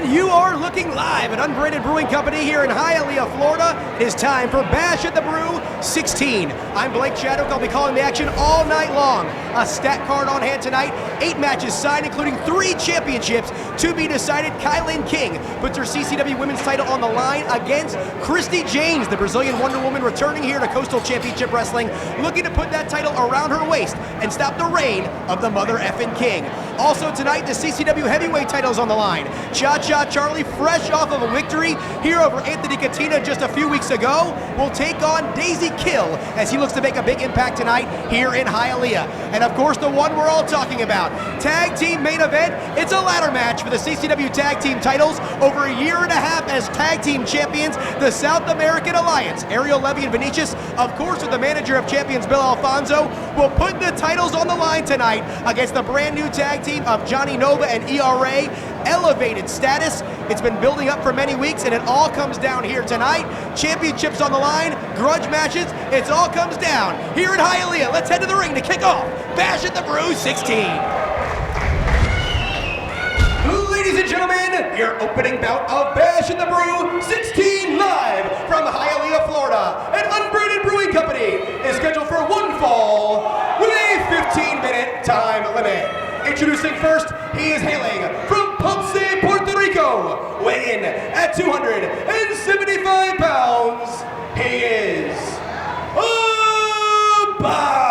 gentlemen, you are looking live at Unbranded Brewing Company here in Hialeah, Florida. It is time for Bash at the Brew 16. I'm Blake Chadwick. I'll be calling the action all night long. A stat card on hand tonight. 8 matches signed, including 3 championships to be decided. KiLynn King puts her CCW Women's title on the line against Christi, Jaynes, the Brazilian Wonder Woman, returning here to Coastal Championship Wrestling, looking to put that title around her waist and stop the reign of the Mother Effin' King. Also tonight, the CCW Heavyweight Title's on the line. Cha-Cha Charlie, fresh off of a victory here over Anthony Katina just a few weeks ago, will take on Daisy Kill as he looks to make a big impact tonight here in Hialeah. And of course, the one we're all talking about, tag team main event. It's a ladder match for the CCW Tag Team titles. Over a year and a half as tag team champions, the South American Alliance, Ariel Levy and Vinicious, of course with the manager of champions Bill Alfonso, will put the titles on the line tonight against the brand new tag team of Johnny Nova and ERA. Elevated status. It's been building up for many weeks, and it all comes down here tonight. Championships on the line, grudge matches, it all comes down here in Hialeah. Let's head to the ring to kick off Bash at the Brew 16. Ladies and gentlemen, your opening bout of Bash at the Brew 16 live from Hialeah, Florida. An Unbranded Brewing Company is scheduled for one fall with a 15-minute time limit. Introducing first, he is hailing from Ponce, Puerto Rico, weighing in at 275 pounds. He is Abbad.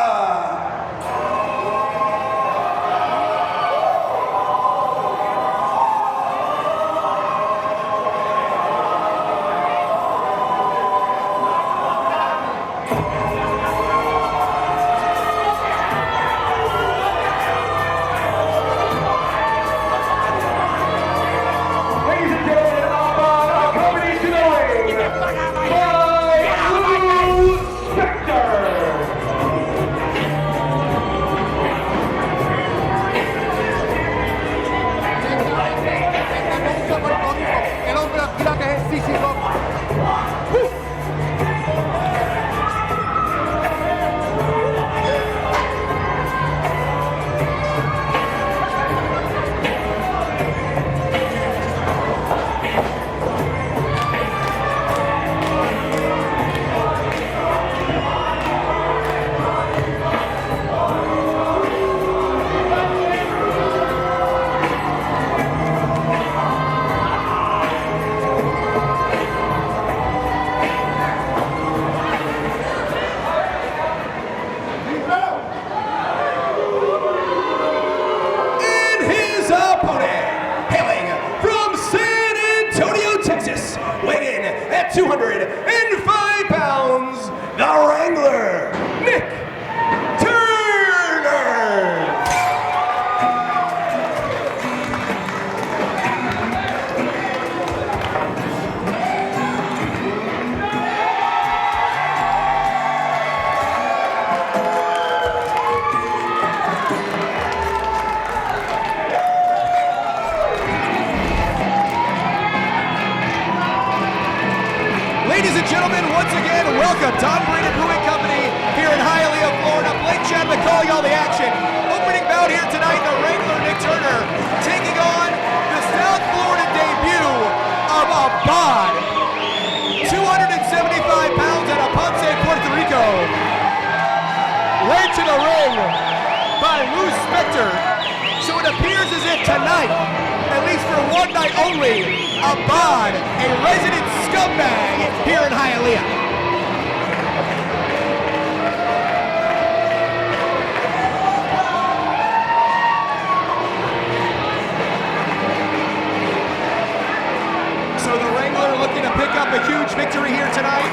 Ladies and gentlemen, once again, welcome to Unbranded Brewing Company here in Hialeah, Florida. Blake Chadwick calling all the action. Opening bout here tonight, the Wrangler Nick Turner taking on the South Florida debut of Abbad. 275 pounds out of Ponce, Puerto Rico. Led to the ring by Lou Spector. So it appears as if tonight, at least for one night only, Abbad, a resident scumbag here in Hialeah. So the Wrangler looking to pick up a huge victory here tonight.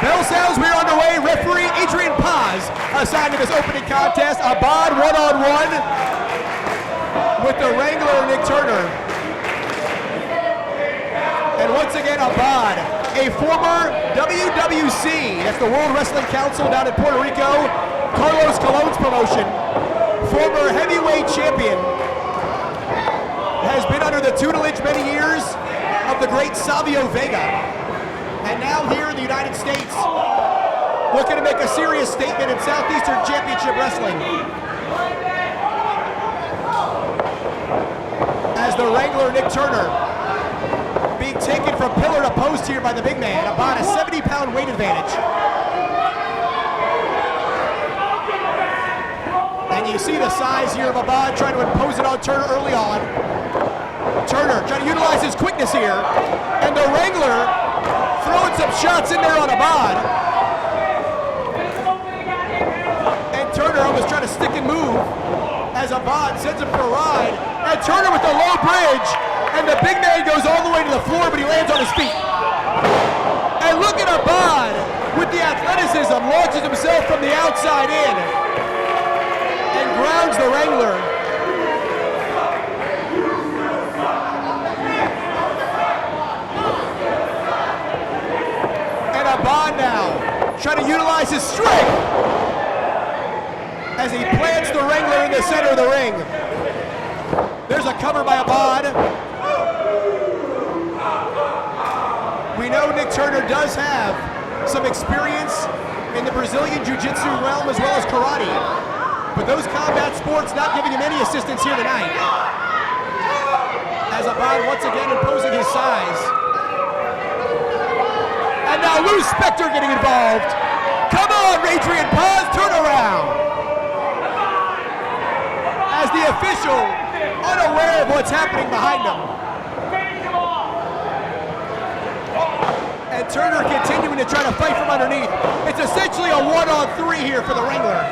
Bell sounds, we're underway. Referee Adrian Paz assigned to this opening contest. Abbad one-on-one with the Wrangler Nick Turner. And once again, Abbad, a former WWC, that's the World Wrestling Council down in Puerto Rico, Carlos Colon's promotion, former heavyweight champion, has been under the tutelage many years of the great Savio Vega. And now here in the United States, looking to make a serious statement in Southeastern Championship Wrestling. As the Wrangler, Nick Turner, being taken from pillar to post here by the big man, about a 70-pound weight advantage. And you see the size here of Abbad trying to impose it on Turner early on. Turner trying to utilize his quickness here. And the Wrangler throwing some shots in there on Abbad. And Turner almost trying to stick and move as Abbad sends him for a ride. And Turner with the low bridge. And the big man goes all the way to the floor, but he lands on his feet. And look at Abbad with the athleticism, launches himself from the outside in and grounds the Wrangler. And Abbad now trying to utilize his strength as he plants the Wrangler in the center of the ring. There's a cover by Abbad. We know Nick Turner does have some experience in the Brazilian Jiu-Jitsu realm as well as karate, but those combat sports not giving him any assistance here tonight. As Abbad once again imposing his size. And now Lou Spector getting involved. Come on, Adrian Paz, turn around. As the official, unaware of what's happening behind him. And Turner continuing to try to fight from underneath. It's essentially a 1-on-3 here for the Wrangler.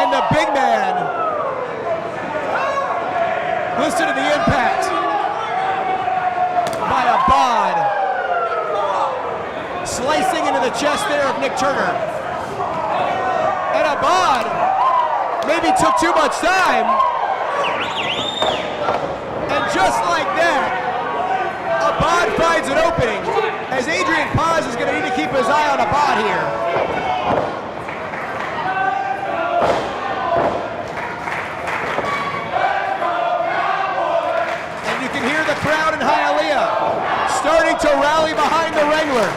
And the big man, listen to the impact by Abbad. Slicing into the chest there of Nick Turner. And Abbad maybe took too much time. And just like that, Abbad finds an opening as Adrian Paz is going to need to keep his eye on Abbad here. And you can hear the crowd in Hialeah starting to rally behind the Wrangler.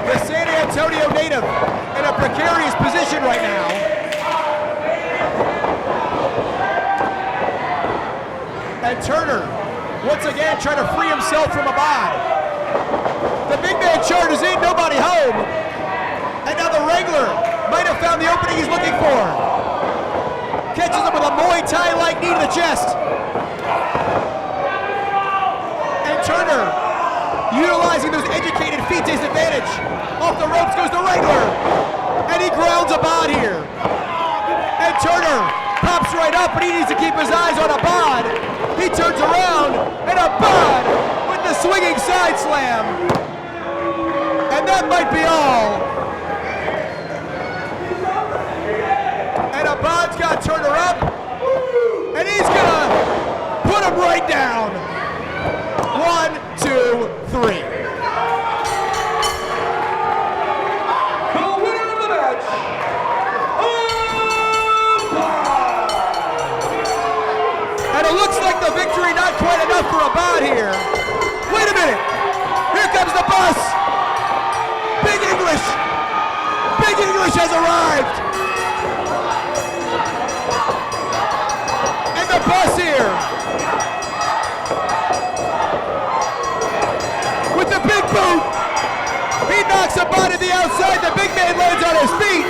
The San Antonio native in a precarious position right now. And Turner, once again, trying to free himself from Abbad. The big man charges in, nobody home. And now the Wrangler might have found the opening he's looking for. Catches him with a Muay Thai-like knee to the chest. And Turner, utilizing those educated feet to his advantage. Off the ropes goes the Wrangler. And he grounds Abbad here. And Turner pops right up, but he needs to keep his eyes on Abbad. He turns around, and Abbad with the swinging side slam. And that might be all. And Abbad's got Turner up, and he's gonna put him right down. 1, 2, 3. And it looks like the victory not quite enough for Abbad here. Wait a minute. Here comes the bus. Big English. Big English has arrived. And the bus here. With the big boot. He knocks Abbad to the outside. The big man lands on his feet.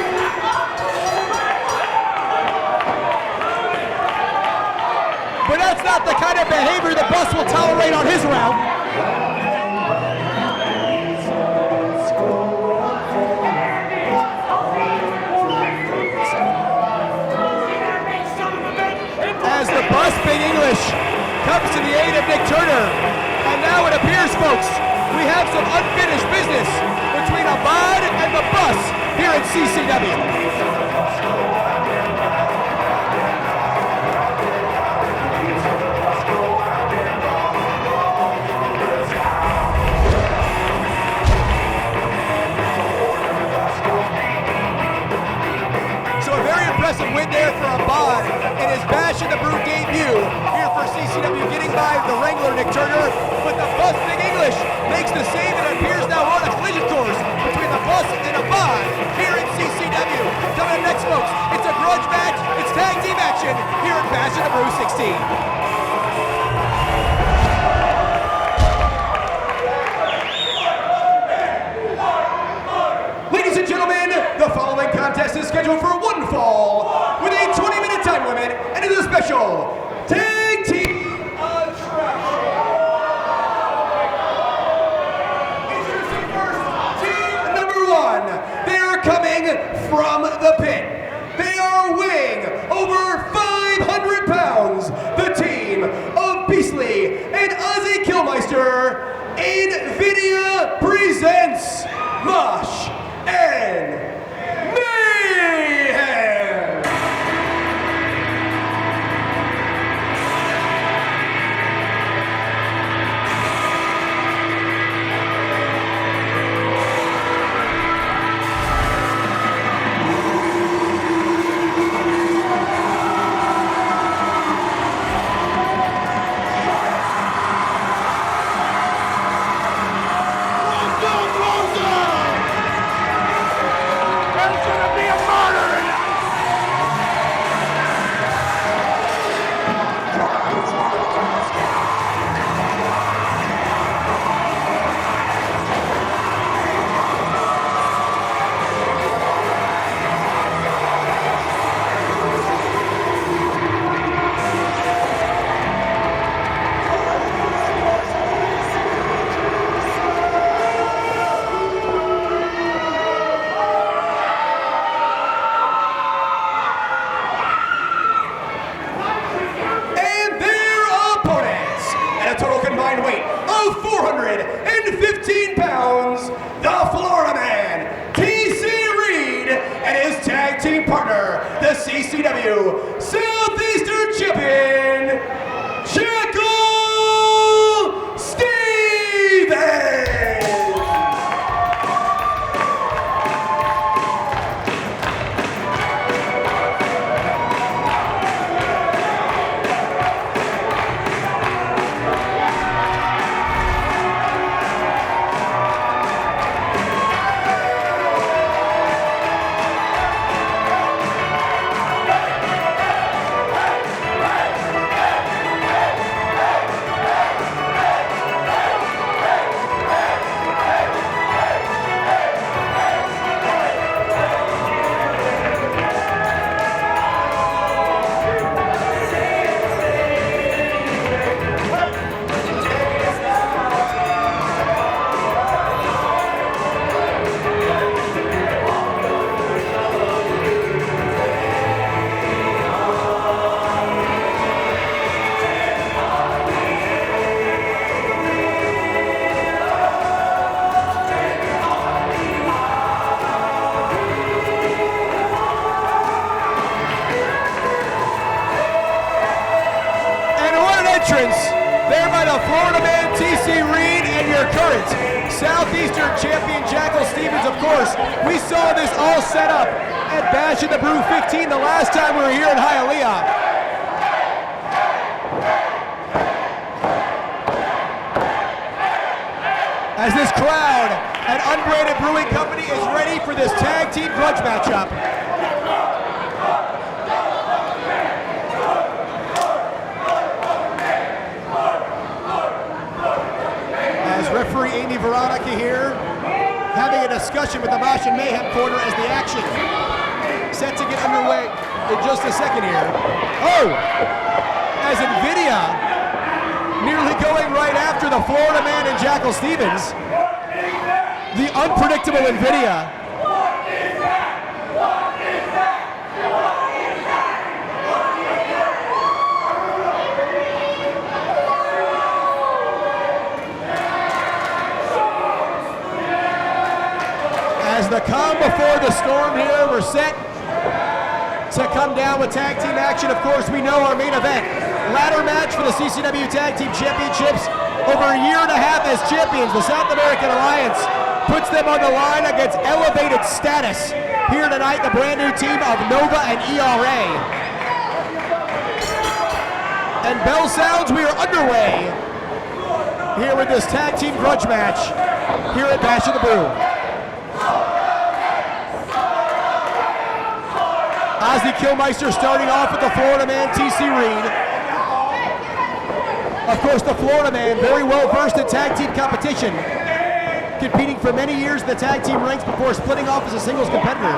But that's not the kind of behavior the bus will tolerate on his route. As the bus, Big English, comes to the aid of Nick Turner. And now it appears, folks, we have some unfinished business between Abbad and the bus here at CCW. Win there for Abbad in his bash in scheduled for one fall with a 20-minute time limit and is a special tag team attraction. Introducing first, team number 1. They are coming from the pit. They are weighing over 500 pounds. The team of Beastly and Ozzy Killmeister. NVIDIA presents Mosh and Mayhem! The CCW Southeastern Champion, Jackal Stevens! There by the Florida man, TC Reed, and your current Southeastern champion, Jackal Stevens, of course. We saw this all set up at Bash at the Brew 15 the last time we were here in Hialeah. As this crowd at Unbranded Brewing Company is ready for this tag team grudge matchup. Referee Amy Veronica here, having a discussion with the Mosh and Mayhem corner as the action set to get underway in just a second here. Oh! As NVIDIA nearly going right after the Florida man and Jackal Stevens. The unpredictable NVIDIA. The calm before the storm here. We're set to come down with tag team action. Of course, we know our main event. Ladder match for the CCW Tag Team Championships. Over a year and a half as champions, the South American Alliance puts them on the line against elevated status. Here tonight, the brand new team of Nova and ERA. And bell sounds, we are underway here with this tag team grudge match here at Bash of the Brew. Ozzy Killmeister starting off with the Florida man, TC Reed. Of course, the Florida man, very well versed in tag team competition, competing for many years in the tag team ranks before splitting off as a singles competitor.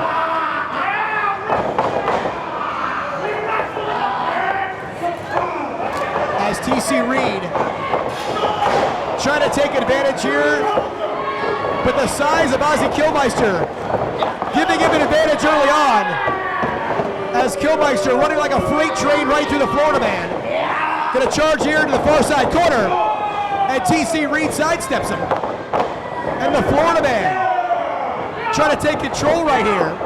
as TC Reed trying to take advantage here, but the size of Ozzy Kilmeister giving him an advantage early on, as Kilmeister running like a freight train right through the Florida man. Gonna charge here to the far side corner, and TC Reed sidesteps him. And the Florida man trying to take control right here.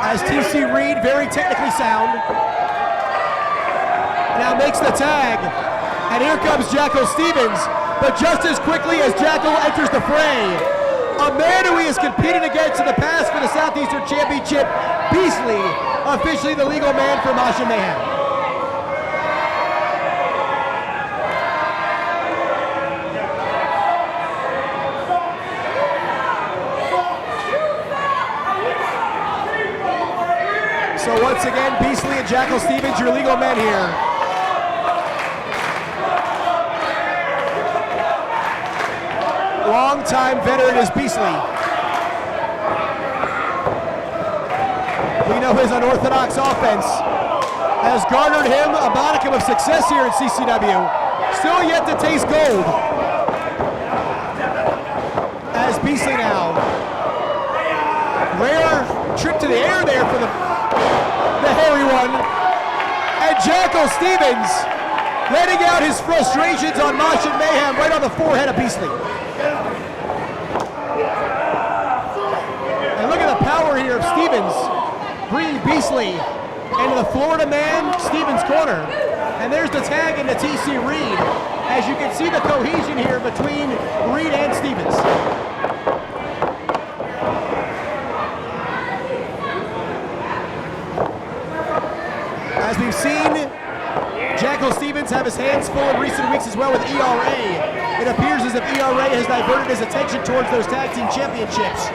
As TC Reed, very technically sound, now makes the tag. And here comes Jackal Stevens, but just as quickly as Jackal enters the fray, a man who he has competed against in the past for the Southeastern Championship, Beasley, officially the legal man for Mosh and Mayhem. So once again, Beasley and Jackal Stevens, your legal men here. Long-time veteran is Beasley. We know his unorthodox offense has garnered him a modicum of success here in CCW. Still yet to taste gold. As Beasley now. Rare trip to the air there for the hairy one. And Jackal Stevens letting out his frustrations on Mosh and Mayhem right on the forehead of Beasley. And look at the power here of Stevens, bringing Beasley into the Florida man, Stevens' corner. And there's the tag into TC Reed, as you can see the cohesion here between Reed and Stevens. As we've seen, Jackal Stevens have his hands full in recent weeks as well with ERA. It appears as if ERA has diverted his attention towards those tag team championships.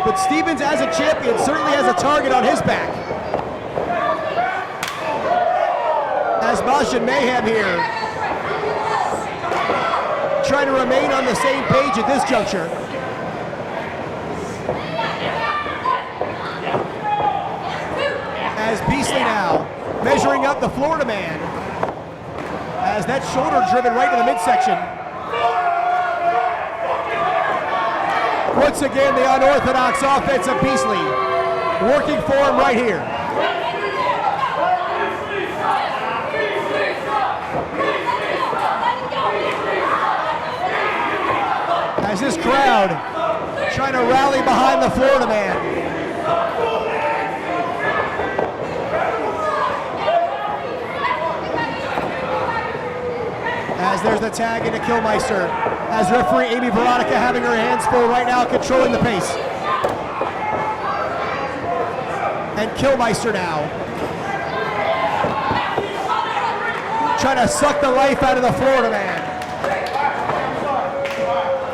But Stevens, as a champion, certainly has a target on his back. As Mosh and Mayhem here, trying to remain on the same page at this juncture. As Beasley now measuring up the Florida man, as that shoulder driven right to the midsection. Once again, the unorthodox offense of Beasley working for him right here. As this crowd trying to rally behind the Florida man. As there's the tag into Kilmeister, as referee Amy Veronica having her hands full right now, controlling the pace. And Kilmeister now trying to suck the life out of the Florida man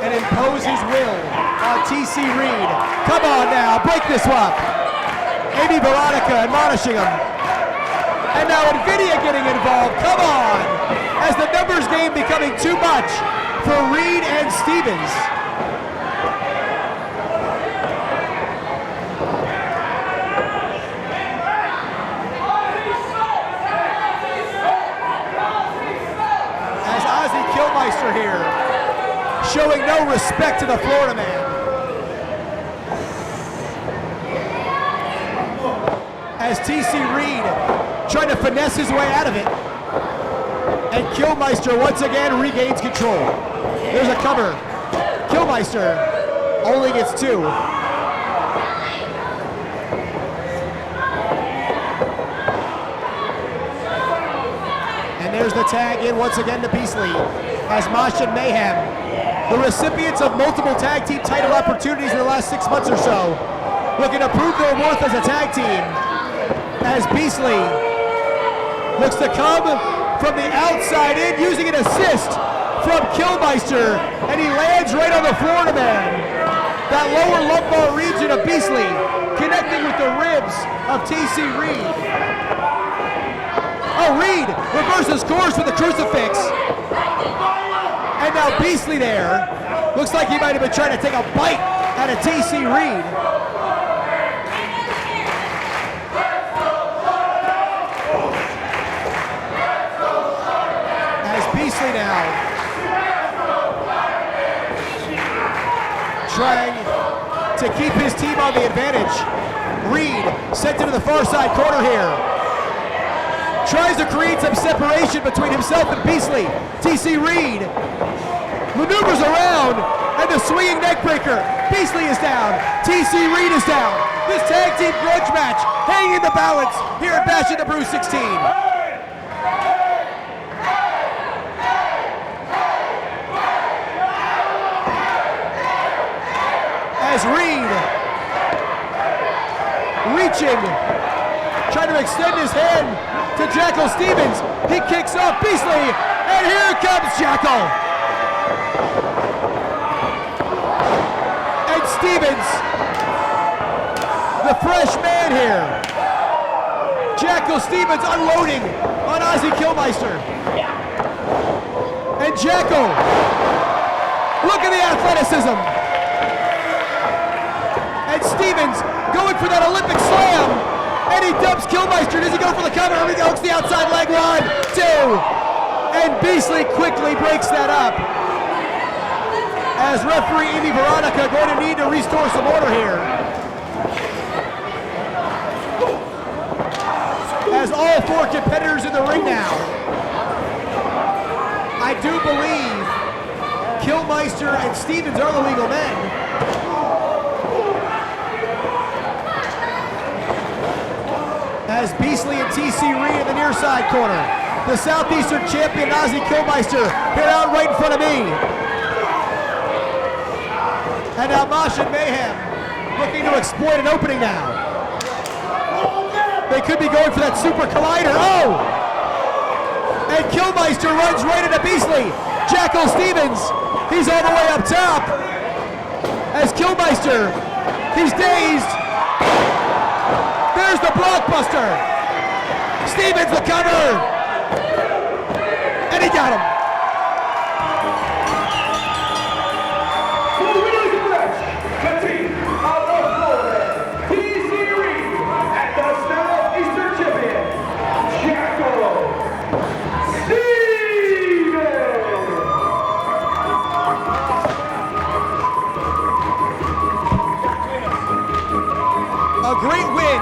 and impose his will on TC Reed. Come on now, break this up. Amy Veronica admonishing him. And now NVIDIA getting involved, come on. As the numbers game becoming too much for Reed and Stevens. As Ozzy Kilmeister here, showing no respect to the Florida man. As TC Reed trying to finesse his way out of it. And Kilmeister once again regains control. There's a cover. Kilmeister only gets two. And there's the tag in once again to Beasley as Mosh and Mayhem, the recipients of multiple tag team title opportunities in the last 6 months or so, looking to prove their worth as a tag team. As Beasley looks to come from the outside in, using an assist from Kilmeister, and he lands right on the Florida man. That lower lumbar region of Beasley connecting with the ribs of TC Reed. Oh, Reed reverses course with the crucifix. And now Beasley there. Looks like he might have been trying to take a bite out of TC Reed. Beasley now. Trying to keep his team on the advantage. Reed sent into the far side corner here. Tries to create some separation between himself and Beasley. TC Reed maneuvers around, and the swinging neckbreaker. Beasley is down. TC Reed is down. This tag team grudge match hanging in the balance here at Bash at the Brew 16. As Reed reaching, trying to extend his hand to Jackal Stevens. He kicks off Beasley, and here comes Jackal. And Stevens, the fresh man here. Jackal Stevens unloading on Ozzy Killmeister. And Jackal, look at the athleticism. And Stevens going for that Olympic slam, and he dumps Killmeister. Does he go for the cover? He hooks the outside leg. 1, 2, and Beasley quickly breaks that up. As referee Amy Veronica going to need to restore some order here. As all 4 competitors in the ring now. I do believe Killmeister and Stevens are the legal men. As Beasley and TC Reed in the near side corner. The Southeastern champion Ozzy Killmeister here out right in front of me. And now Mosh and Mayhem looking to exploit an opening now. They could be going for that super collider. Oh! And Killmeister runs right into Beasley. Jackal Stevens, he's all the way up top. As Killmeister, he's dazed. There's the blockbuster. Stevens the cover. And he got him. For the winners of the match, the team out of Florida, TC Reed, and the Southeastern champion, Jackal Stevens. A great win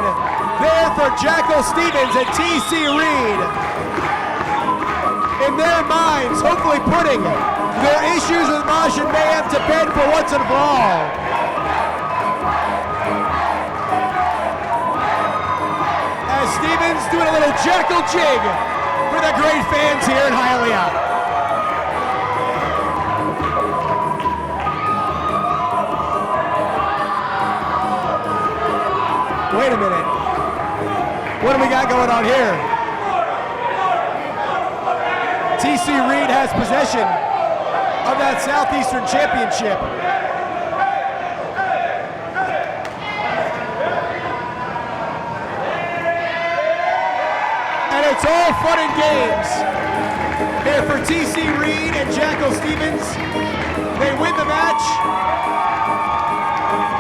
there for Jackal Stevens and TC Reed. In their minds, hopefully putting their issues with Mosh and Mayhem to bed for once and for all. As Stevens doing a little Jackal jig for the great fans here in Hialeah. Wait a minute. What do we got going on here? TC Reed has possession of that Southeastern Championship. And it's all fun and games here for TC Reed and Jackal Stevens. They win the match.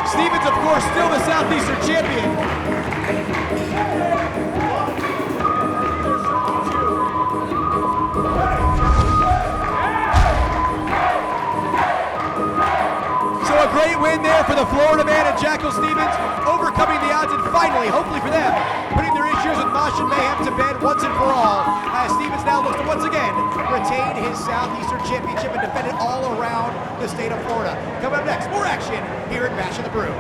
Stevens, of course, still the Southeastern champion. So a great win there for the Florida man and Jackal Stevens, overcoming the odds and finally, hopefully for them, putting their issues with Mosh and Mayhem to bed once and for all, as Stevens now looks to once again retain his Southeastern championship and defend it all around the state of Florida. Coming up next, more action here at Bash at the Brew.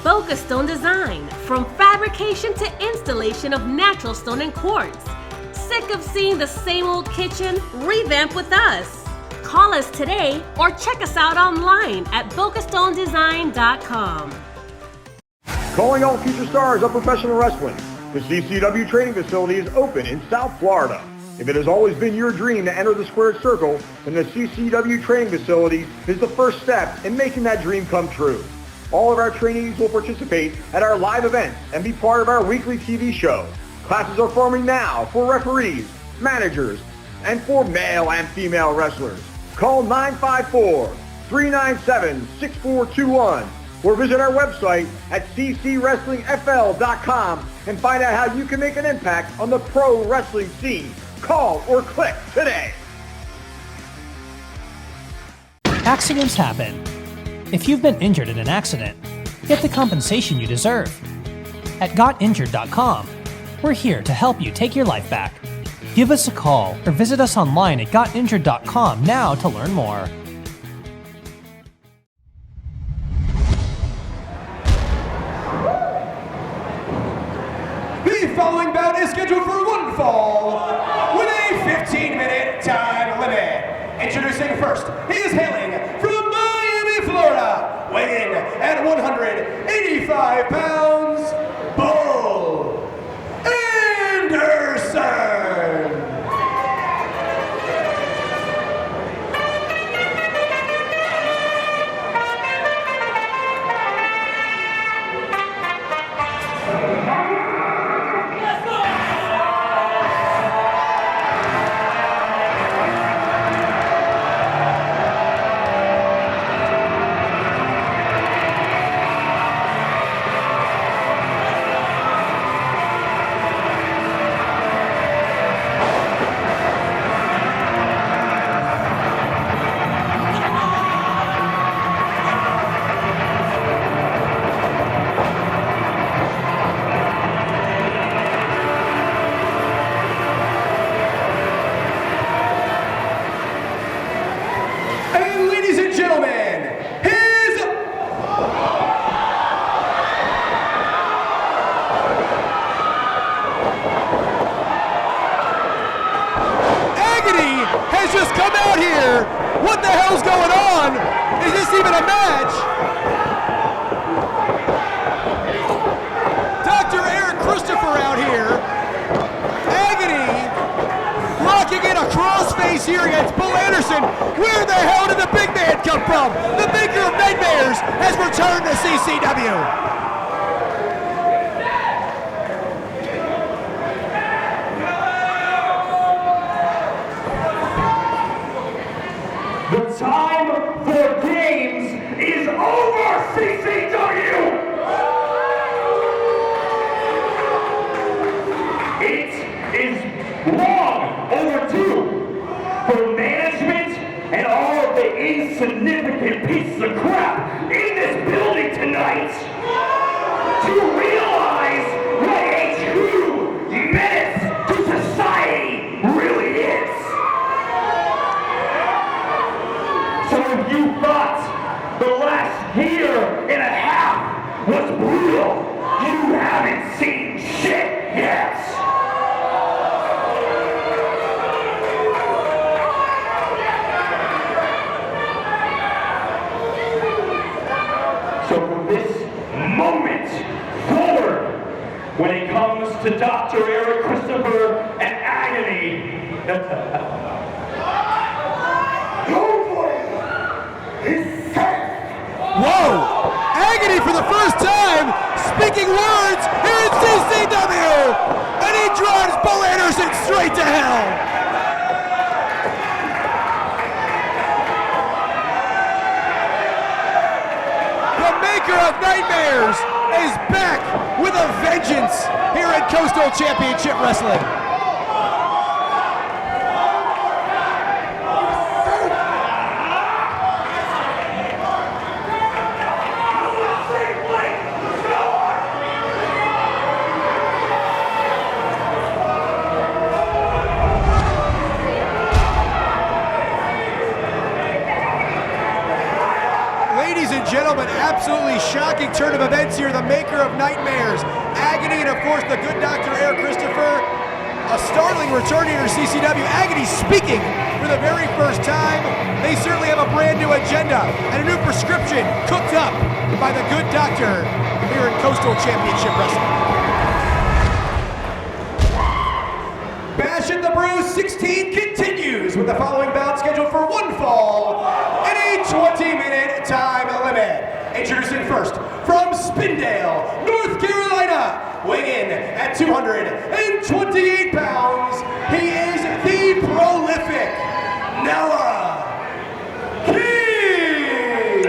Boca Stone Design, from fabrication to installation of natural stone and quartz. Sick of seeing the same old kitchen? Revamp with us. Call us today or check us out online at bocastonedesign.com. Calling all future stars of professional wrestling. The CCW Training Facility is open in South Florida. If it has always been your dream to enter the squared circle, then the CCW Training Facility is the first step in making that dream come true. All of our trainees will participate at our live events and be part of our weekly TV show. Classes are forming now for referees, managers, and for male and female wrestlers. Call 954-397-6421 or visit our website at ccwrestlingfl.com and find out how you can make an impact on the pro wrestling scene. Call or click today. Accidents happen. If you've been injured in an accident, get the compensation you deserve. At GotInjured.com, we're here to help you take your life back. Give us a call or visit us online at GotInjured.com now to learn more. The following bout is scheduled for one fall with a 15-minute time limit. Introducing first, he is hailing from Miami, Florida, weighing in at 185 pounds, Bull Anderson. What the hell's going on? Is this even a match? Dr. Eric Christopher out here. Agony locking in a crossface here against Bull Anderson. Where the hell did the big man come from? The maker of nightmares has returned to CCW. The time for games is over, CCW! It is long overdue for management and all of the insignificant pieces of crap in this building tonight to realize what a true menace to society really is. So if you thought the last year and a half was brutal, you haven't seen shit yet. So from this moment forward, when it comes to Dr. Eric Christopher and Agony, Whoa! Agony for the first time speaking words here in CCW! And he drives Bull Anderson straight to hell! The maker of nightmares is back with a vengeance here at Coastal Championship Wrestling. Gentlemen, absolutely shocking turn of events here. The maker of nightmares, Agony, and of course the good Dr. Eric Christopher. A startling return here to CCW. Agony speaking for the very first time. They certainly have a brand new agenda and a new prescription cooked up by the good doctor here in Coastal Championship Wrestling. Bash at the Brew 16 continues with the following bout scheduled for one fall and a 20-minute time limit. Introducing first, from Spindale, North Carolina, weighing in at 228 pounds, he is the prolific Noah King!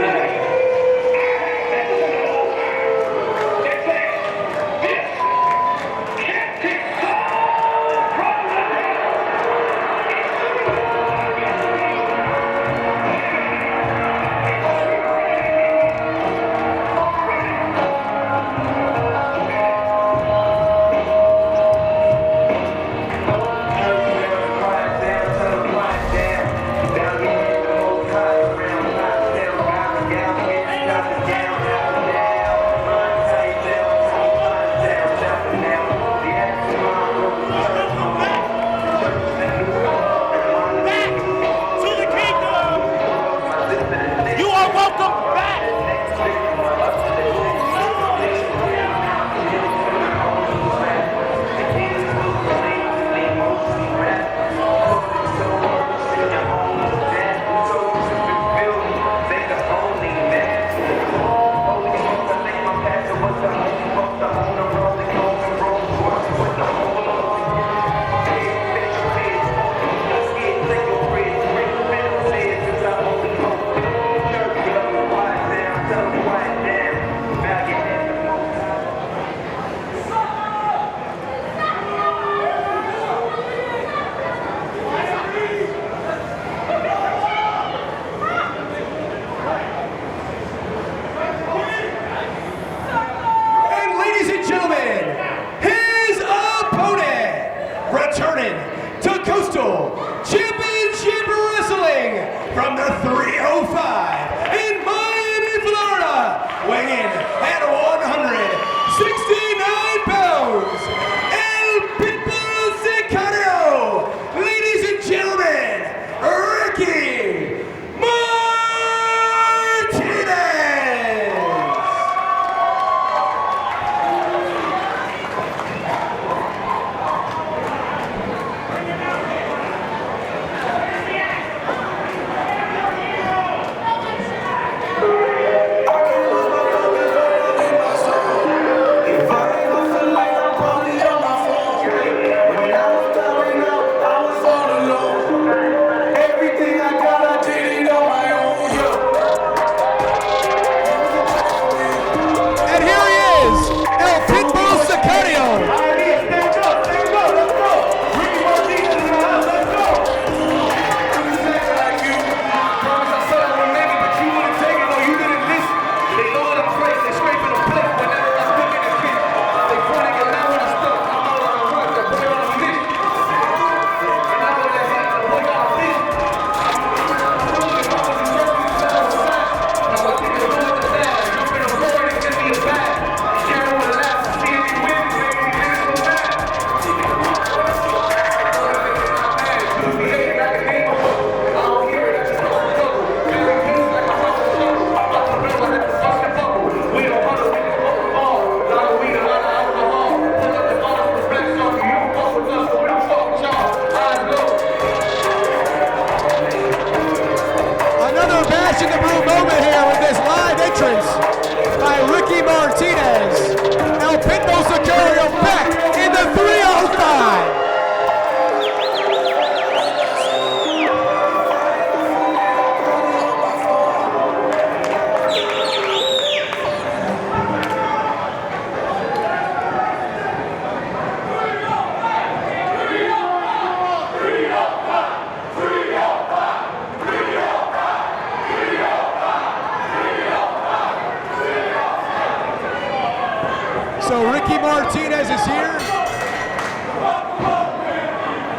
So Ricky Martinez is here.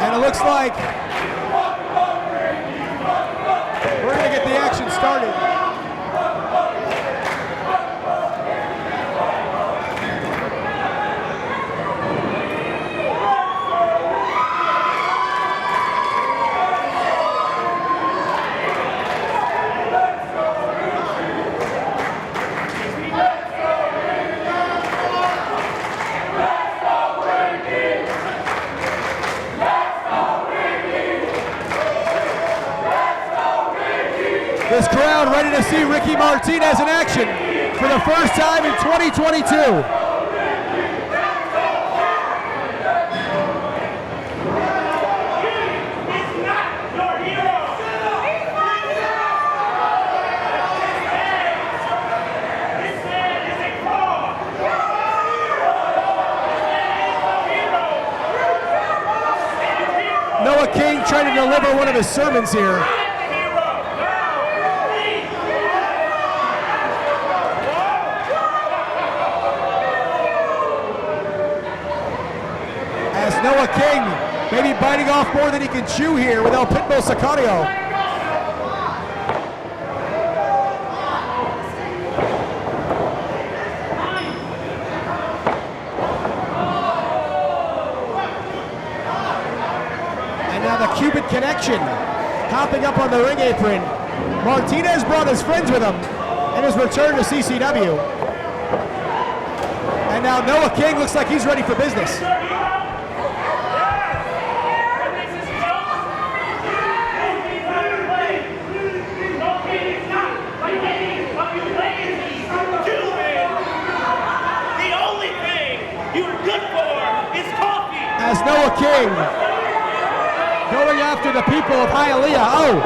And it looks like we're going to get the action started. This crowd ready to see Ricky Martinez in action for the first time in 2022. Noah King trying to deliver one of his sermons here. Noah King maybe biting off more than he can chew here with El Pitbull Sicario. And now the Cuban connection popping up on the ring apron. Martinez brought his friends with him in his return to CCW. And now Noah King looks like he's ready for business. As Noah King going after the people of Hialeah. Oh!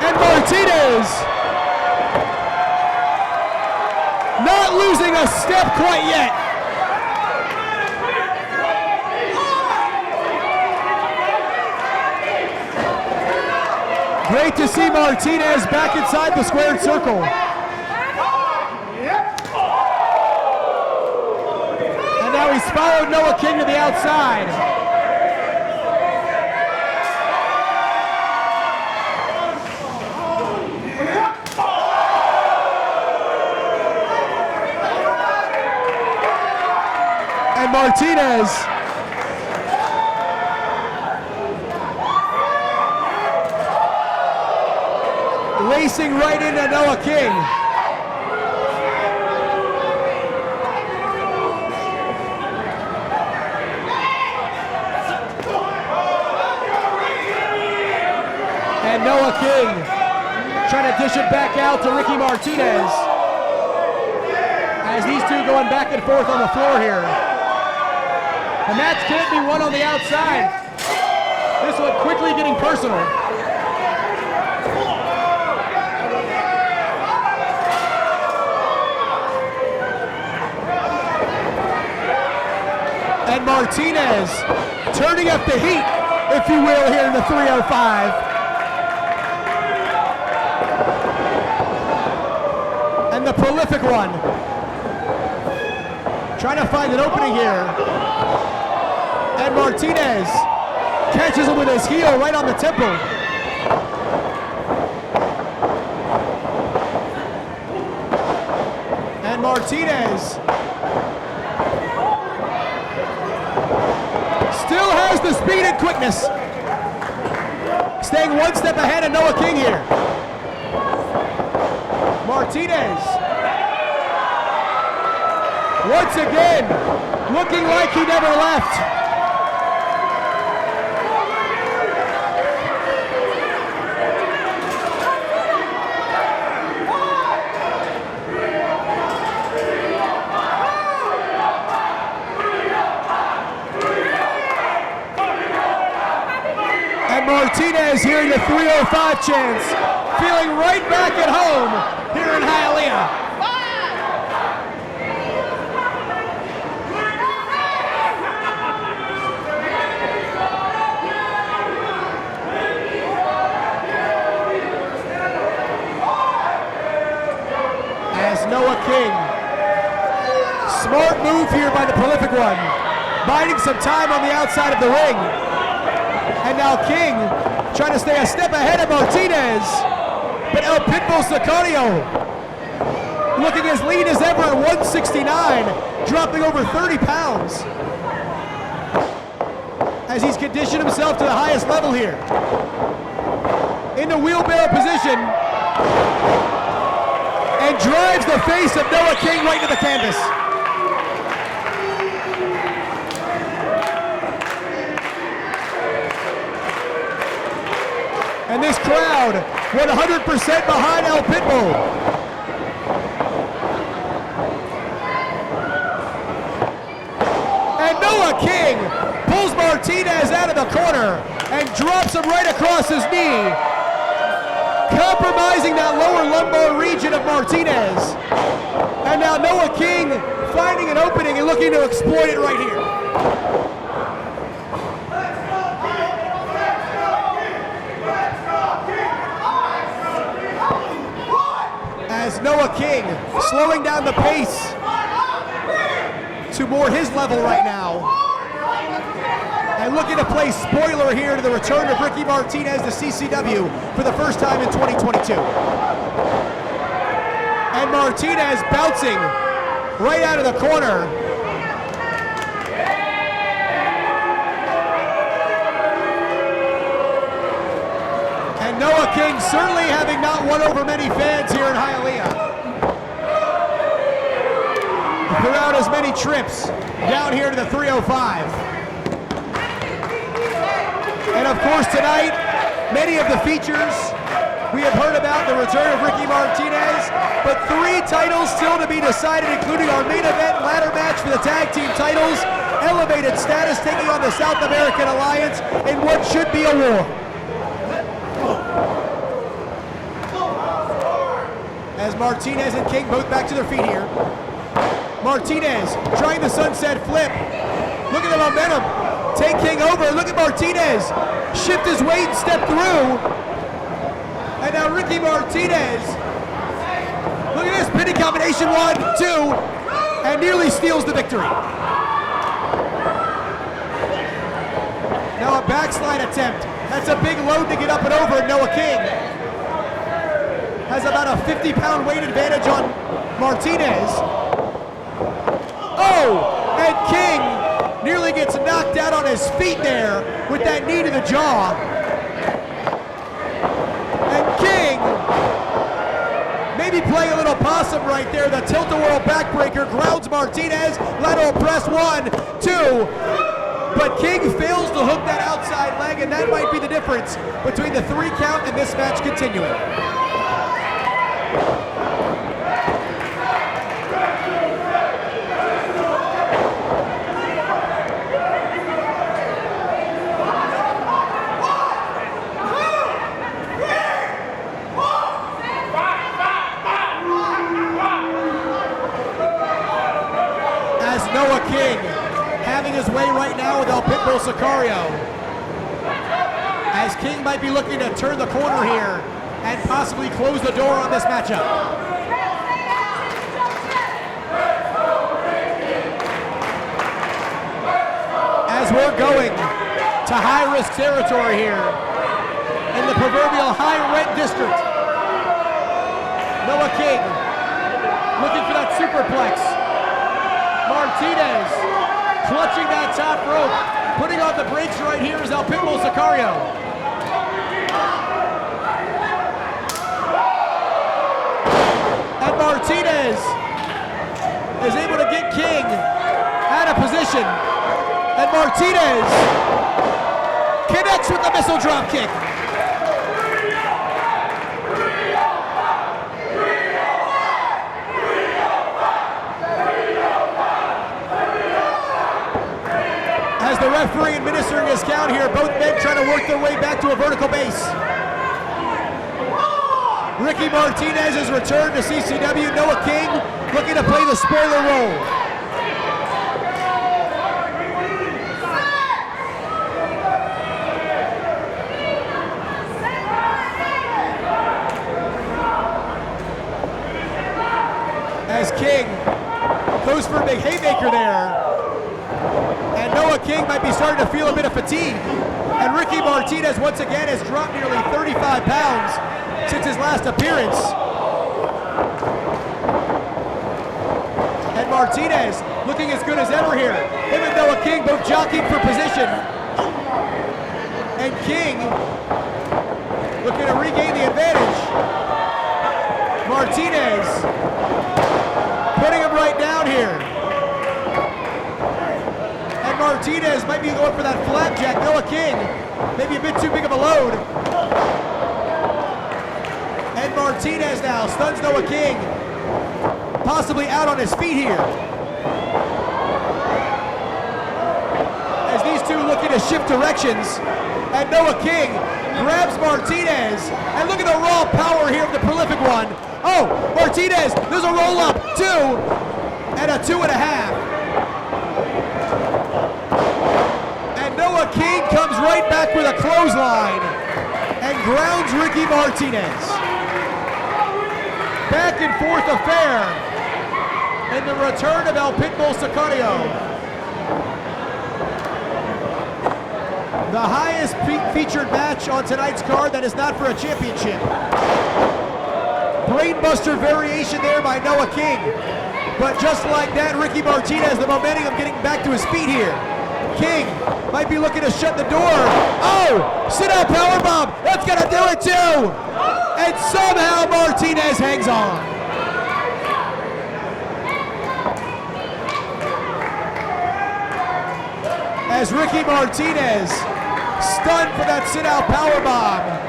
And Martinez not losing a step quite yet. Great to see Martinez back inside the squared circle. Now he's followed Noah King to the outside. And Martinez lacing right into Noah King. And Noah King trying to dish it back out to Ricky Martinez as these two going back and forth on the floor here. The match can't be won on the outside. This one quickly getting personal. And Martinez turning up the heat, if you will, here in the 305. And the prolific one, trying to find an opening here. And Martinez catches him with his heel right on the temple. And Martinez still has the speed and quickness. Staying one step ahead of Noah King here. Martinez, once again, looking like he never left. And Martinez here in the 305 chance, feeling right back at home here in Hialeah. As Noah King Smart move here by the prolific one. Biding some time on the outside of the ring. And now King trying to stay a step ahead of Martinez. But El Pitbull Sicario looking as lean as ever at 169, dropping over 30 pounds. As he's conditioned himself to the highest level here. In the wheelbarrow position. And drives the face of Noah King right to the canvas. And this crowd, 100% behind El Pitbull. And Noah King pulls Martinez out of the corner and drops him right across his knee, compromising that lower lumbar region of Martinez. And now Noah King finding an opening and looking to exploit it right here. As Noah King slowing down the pace to more his level right now. And looking to play spoiler here to the return of Ricky Martinez to CCW for the first time in 2022. And Martinez bouncing right out of the corner. And Noah King certainly having not won over many fans here in Hialeah. Throughout his many trips down here to the 305. And of course tonight, many of the features we have heard about the return of Ricky Martinez, but 3 titles still to be decided, including our main event ladder match for the tag team titles, elevated status taking on the South American Alliance in what should be a war. As Martinez and King both back to their feet here. Martinez trying the sunset flip. Look at the momentum. Take King over. Look at Martinez. Shift his weight and step through. And now Ricky Martinez. Look at this. Pinning combination. 1, 2. And nearly steals the victory. Now a backslide attempt. That's a big load to get up and over. Noah King has about a 50-pound weight advantage on Martinez. Oh, and King nearly gets knocked out on his feet there with that knee to the jaw. And King maybe playing a little possum right there. The tilt-a-whirl backbreaker grounds Martinez. Lateral press 1, 2. But King fails to hook that outside leg, and that might be the difference between the 3 count and this match continuing. Noah King having his way right now with El Pitbull Sicario. As King might be looking to turn the corner here and possibly close the door on this matchup. As we're going to high-risk territory here in the proverbial high-rent district. Noah King looking for that superplex. Martinez clutching that top rope. Putting on the brakes right here is El Pitbull Sicario. And Martinez is able to get King out of position. And Martinez connects with the missile drop kick. As the referee administering his count here, both men trying to work their way back to a vertical base. Ricky Martinez has returned to CCW. Noah King looking to play the spoiler role. As King goes for for a big haymaker there. And Noah King might be starting to feel a bit of fatigue. And Ricky Martinez once again has dropped nearly 35 pounds since his last appearance. And Martinez looking as good as ever here. Him and Noah King both jockeying for position. And King looking to regain the advantage. Martinez putting him right down here. And Martinez might be going for that flapjack. Noah King, maybe a bit too big of a load. And Martinez now stuns Noah King. Possibly out on his feet here. As these two looking to shift directions. And Noah King grabs Martinez. And look at the raw power here of the prolific one. Oh, Martinez, there's a roll up. 2 and a 2.5. And Noah King comes right back with a clothesline and grounds Ricky Martinez. Back and forth affair. And the return of El Pitbull Sicario. The highest featured match on tonight's card that is not for a championship. Brainbuster variation there by Noah King. But just like that, Ricky Martinez, the momentum of getting back to his feet here. King might be looking to shut the door. Oh, sit-out powerbomb. That's gonna do it too. And somehow Martinez hangs on. As Ricky Martinez stunned for that sit-out powerbomb.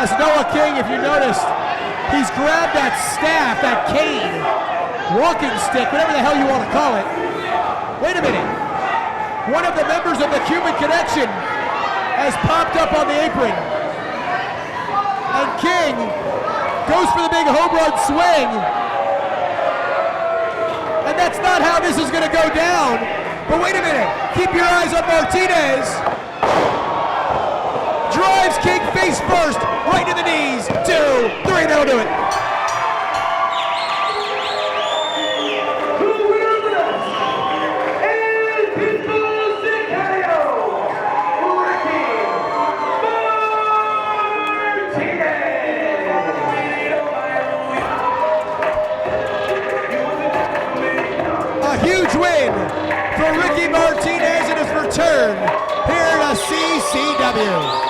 As Noah King, if you noticed, he's grabbed that staff, that cane, walking stick, whatever the hell you want to call it. Wait a minute. One of the members of the Cuban Connection has popped up on the apron. And King goes for the big home run swing. And that's not how this is going to go down. But wait a minute. Keep your eyes on Martinez. Drives King face first, right to the knees. 2, 3, that'll do it. Win for Ricky Martinez in his return here to CCW.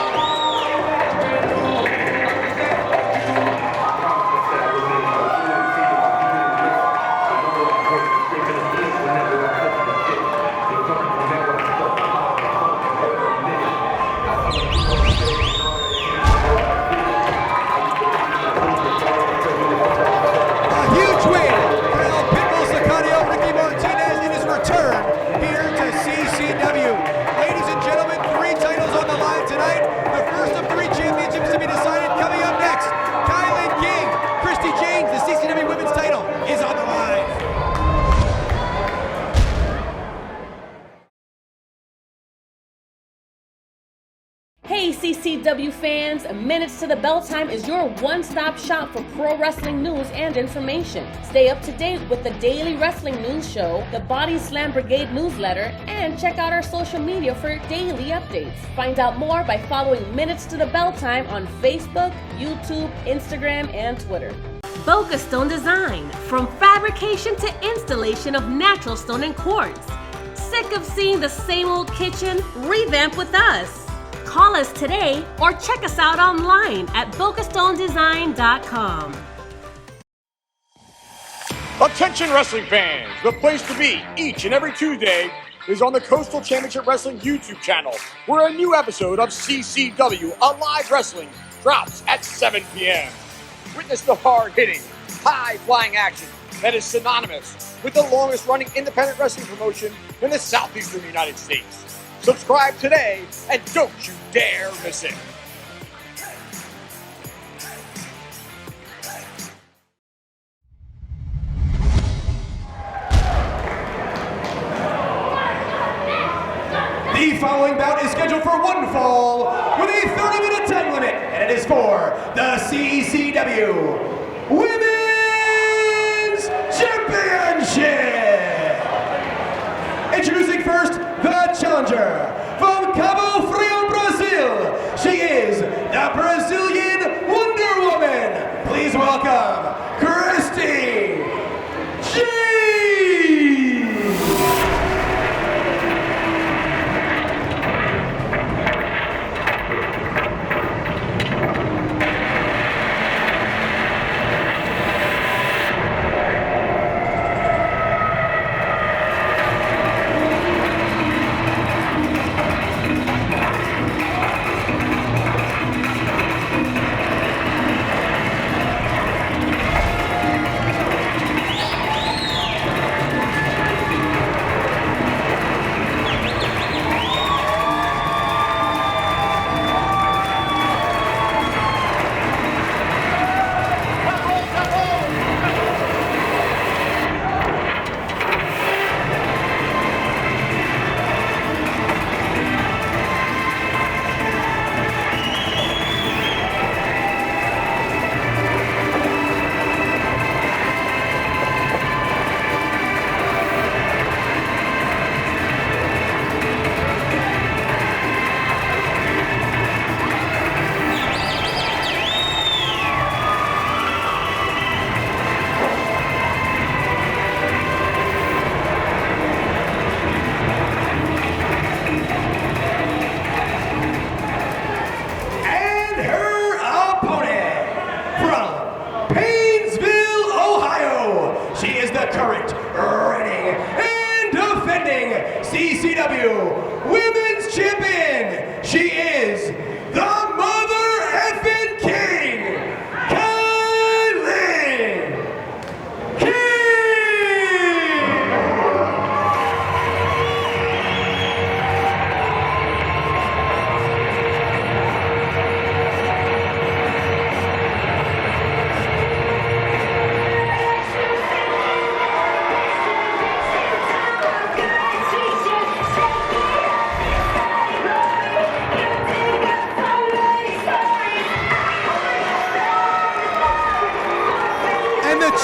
Hey CCW fans, Minutes to the Bell Time is your one-stop shop for pro wrestling news and information. Stay up to date with the daily wrestling news show, the Body Slam Brigade newsletter, and check out our social media for daily updates. Find out more by following Minutes to the Bell Time on Facebook, YouTube, Instagram, and Twitter. Boca Stone Design, from fabrication to installation of natural stone and quartz. Sick of seeing the same old kitchen? Revamp with us. Call us today or check us out online at bocastonedesign.com. Attention wrestling fans, the place to be each and every Tuesday is on the Coastal Championship Wrestling YouTube channel, where a new episode of CCW Alive Wrestling drops at 7 p.m. Witness the hard-hitting, high-flying action that is synonymous with the longest-running independent wrestling promotion in the southeastern United States. Subscribe today and don't you dare miss it. The following bout is scheduled for one fall with a 30-minute time limit. the CCW Women's Championship. Introducing first, the challenger from Cabo Frio, Brazil. She is the Brazilian Wonder Woman. Please welcome Christi. CCW Women's Champion. She is the Mother Effin' King, KiLynn.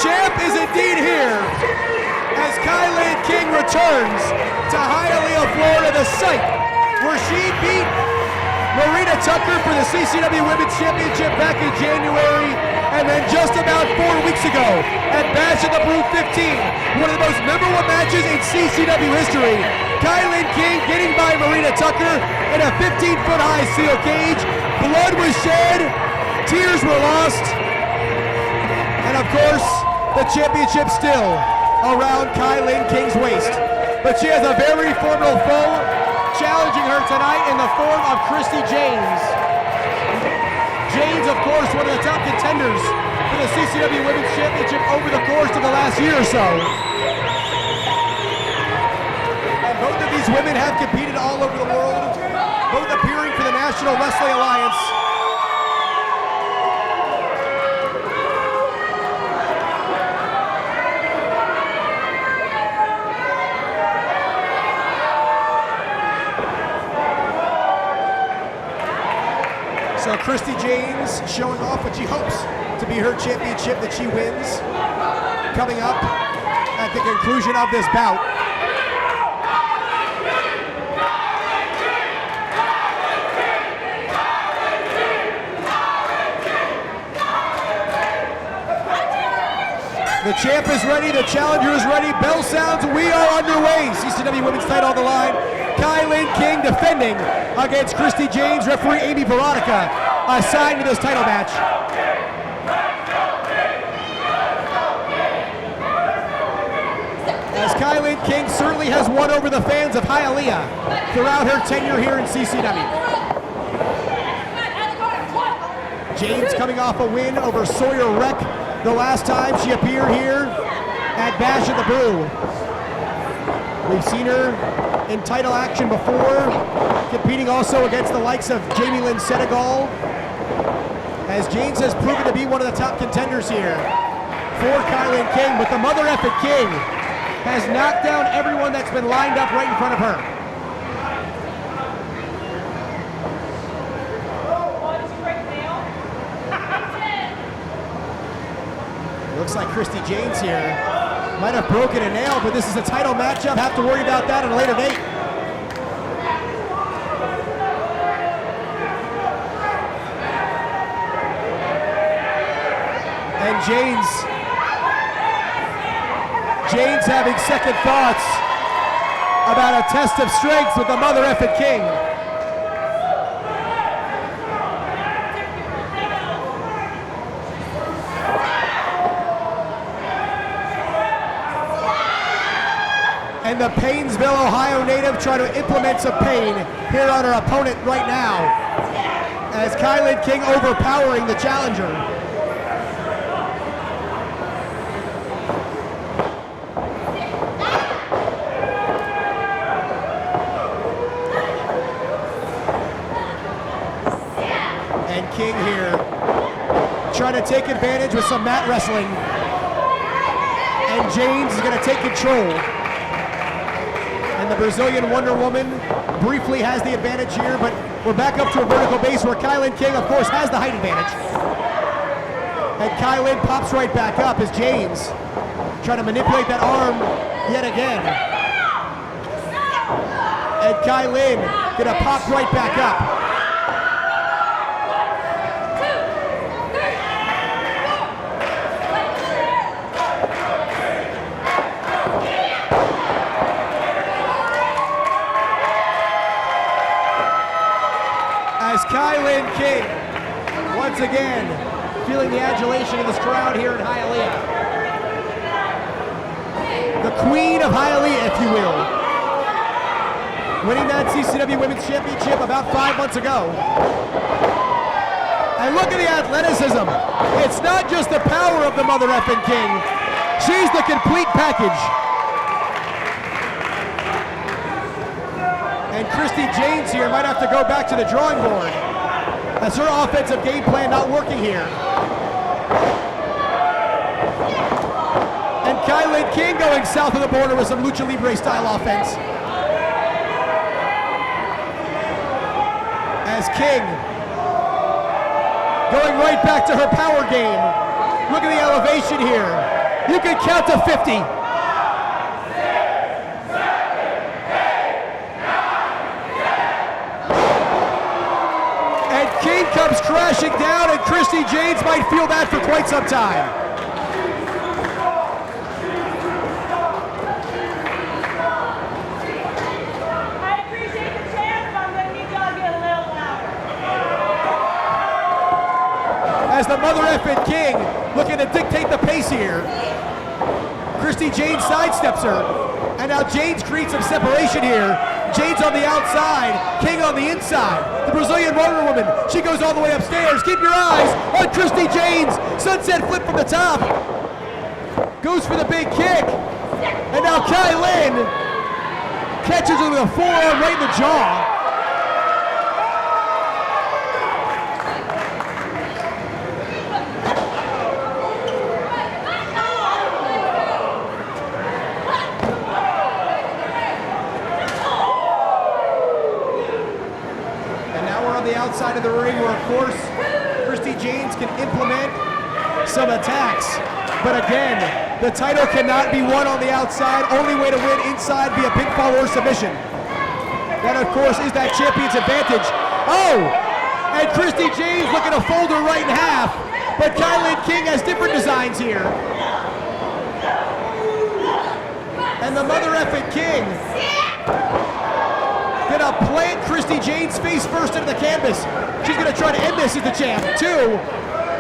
Champ is indeed here as KiLynn King returns to Hialeah, Florida, the site where she beat Marina Tucker for the CCW Women's Championship back in January, and then just about 4 weeks ago at Bash at the Brew 15, one of the most memorable matches in CCW history. KiLynn King getting by Marina Tucker in a 15-foot high steel cage. Blood was shed, tears were lost, and of course, the championship still around KiLynn King's waist. But she has a very formidable foe challenging her tonight in the form of Christi Jaynes. Jaynes, of course, one of the top contenders for the CCW Women's Championship over the course of the last year or so. And both of these women have competed all over the world, both appearing for the National Wrestling Alliance. So Christi Jaynes showing off what she hopes to be her championship that she wins coming up at the conclusion of this bout. The champ is ready, the challenger is ready, bell sounds, we are underway. CCW Women's title on the line. KiLynn King defending against Christi Jaynes. Referee Amy Veronica assigned to this title match. As KiLynn King certainly has won over the fans of Hialeah throughout her tenure here in CCW. Jaynes coming off a win over Sawyer Wreck the last time she appeared here at Bash at the Brew. We've seen her in title action before, competing also against the likes of Jamie Lynn Senegal, as Jaynes has proven to be one of the top contenders here for KiLynn King, but the Mother Effin' King has knocked down everyone that's been lined up right in front of her. Looks like Christi Jaynes here might have broken a nail, but this is a title matchup. Have to worry about that at a later date. And Jaynes having second thoughts about a test of strength with the mother effing king. And the Paynesville, Ohio native trying to implement some pain here on her opponent right now, as KiLynn King overpowering the challenger. And King here trying to take advantage with some mat wrestling. And Jaynes is going to take control. And the Brazilian Wonder Woman briefly has the advantage here, but we're back up to a vertical base where KiLynn King, of course, has the height advantage. And KiLynn pops right back up as Jaynes trying to manipulate that arm yet again. And KiLynn gonna pop right back up. KiLynn King, once again, feeling the adulation of this crowd here in Hialeah. The queen of Hialeah, if you will. Winning that CCW Women's Championship about 5 months ago. And look at the athleticism. It's not just the power of the mother effing King. She's the complete package. And Christi Jaynes here might have to go back to the drawing board, as her offensive game plan not working here. And KiLynn King going south of the border with some Lucha Libre style offense. As King going right back to her power game. Look at the elevation here. You can count to 50. King comes crashing down, and Christi Jaynes might feel that for quite some time. I appreciate the chance, but I'm going to need y'all to get a little louder. As the mother effing King looking to dictate the pace here. Christi Jaynes sidesteps her, and now Jaynes creates some separation here. Jaynes on the outside, King on the inside. The Brazilian Wonder Woman, she goes all the way upstairs. Keep your eyes on Christi Jaynes. Sunset flip from the top. Goes for the big kick. And now KiLynn catches her with a forearm right in the jaw. Outside of the ring where, of course, Christi Jaynes can implement some attacks. But again, the title cannot be won on the outside. Only way to win inside via pinfall or submission. That, of course, is that champion's advantage. Oh! And Christi Jaynes looking to fold her right in half. But KiLynn King has different designs here. And the mother effing King gonna plant Christi Jaynes face first into the canvas. She's gonna try to end this as the champ, too.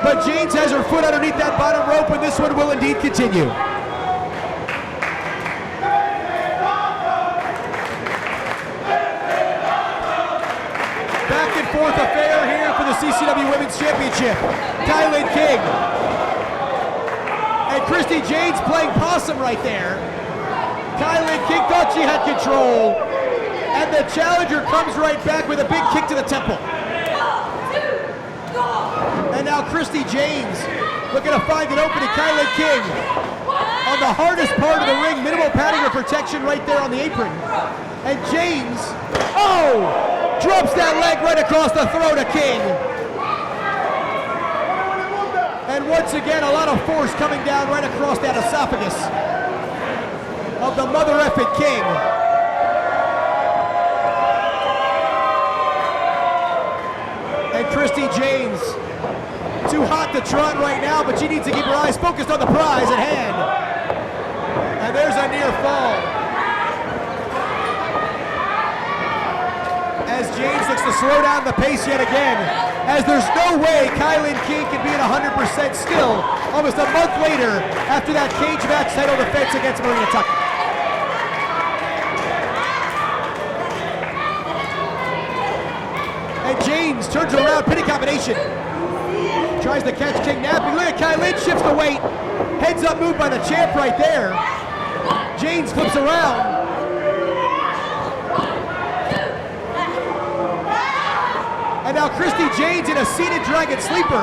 But Jaynes has her foot underneath that bottom rope, and this one will indeed continue. Back and forth affair here for the CCW Women's Championship. KiLynn King. And Christi Jaynes playing possum right there. KiLynn King thought she had control. And the challenger comes right back with a big kick to the temple. And now Christi Jaynes looking to find an opening. KiLynn King on the hardest part of the ring, minimal padding or protection right there on the apron. And Jaynes, oh, drops that leg right across the throat of King. And And once again, a lot of force coming down right across that esophagus of the mother effing King. And Christi Jaynes, too hot to trot right now, but she needs to keep her eyes focused on the prize at hand. And there's a near fall. As Jaynes looks to slow down the pace yet again, as there's no way KiLynn King can be at 100% still almost a month later after that cage match title defense against Marina Tucker. And Jaynes turns around, pinning combination. Tries to catch King napping. Look at KiLynn, shifts the weight. Heads up move by the champ right there. Jaynes flips around. And now Christi Jaynes in a seated dragon sleeper,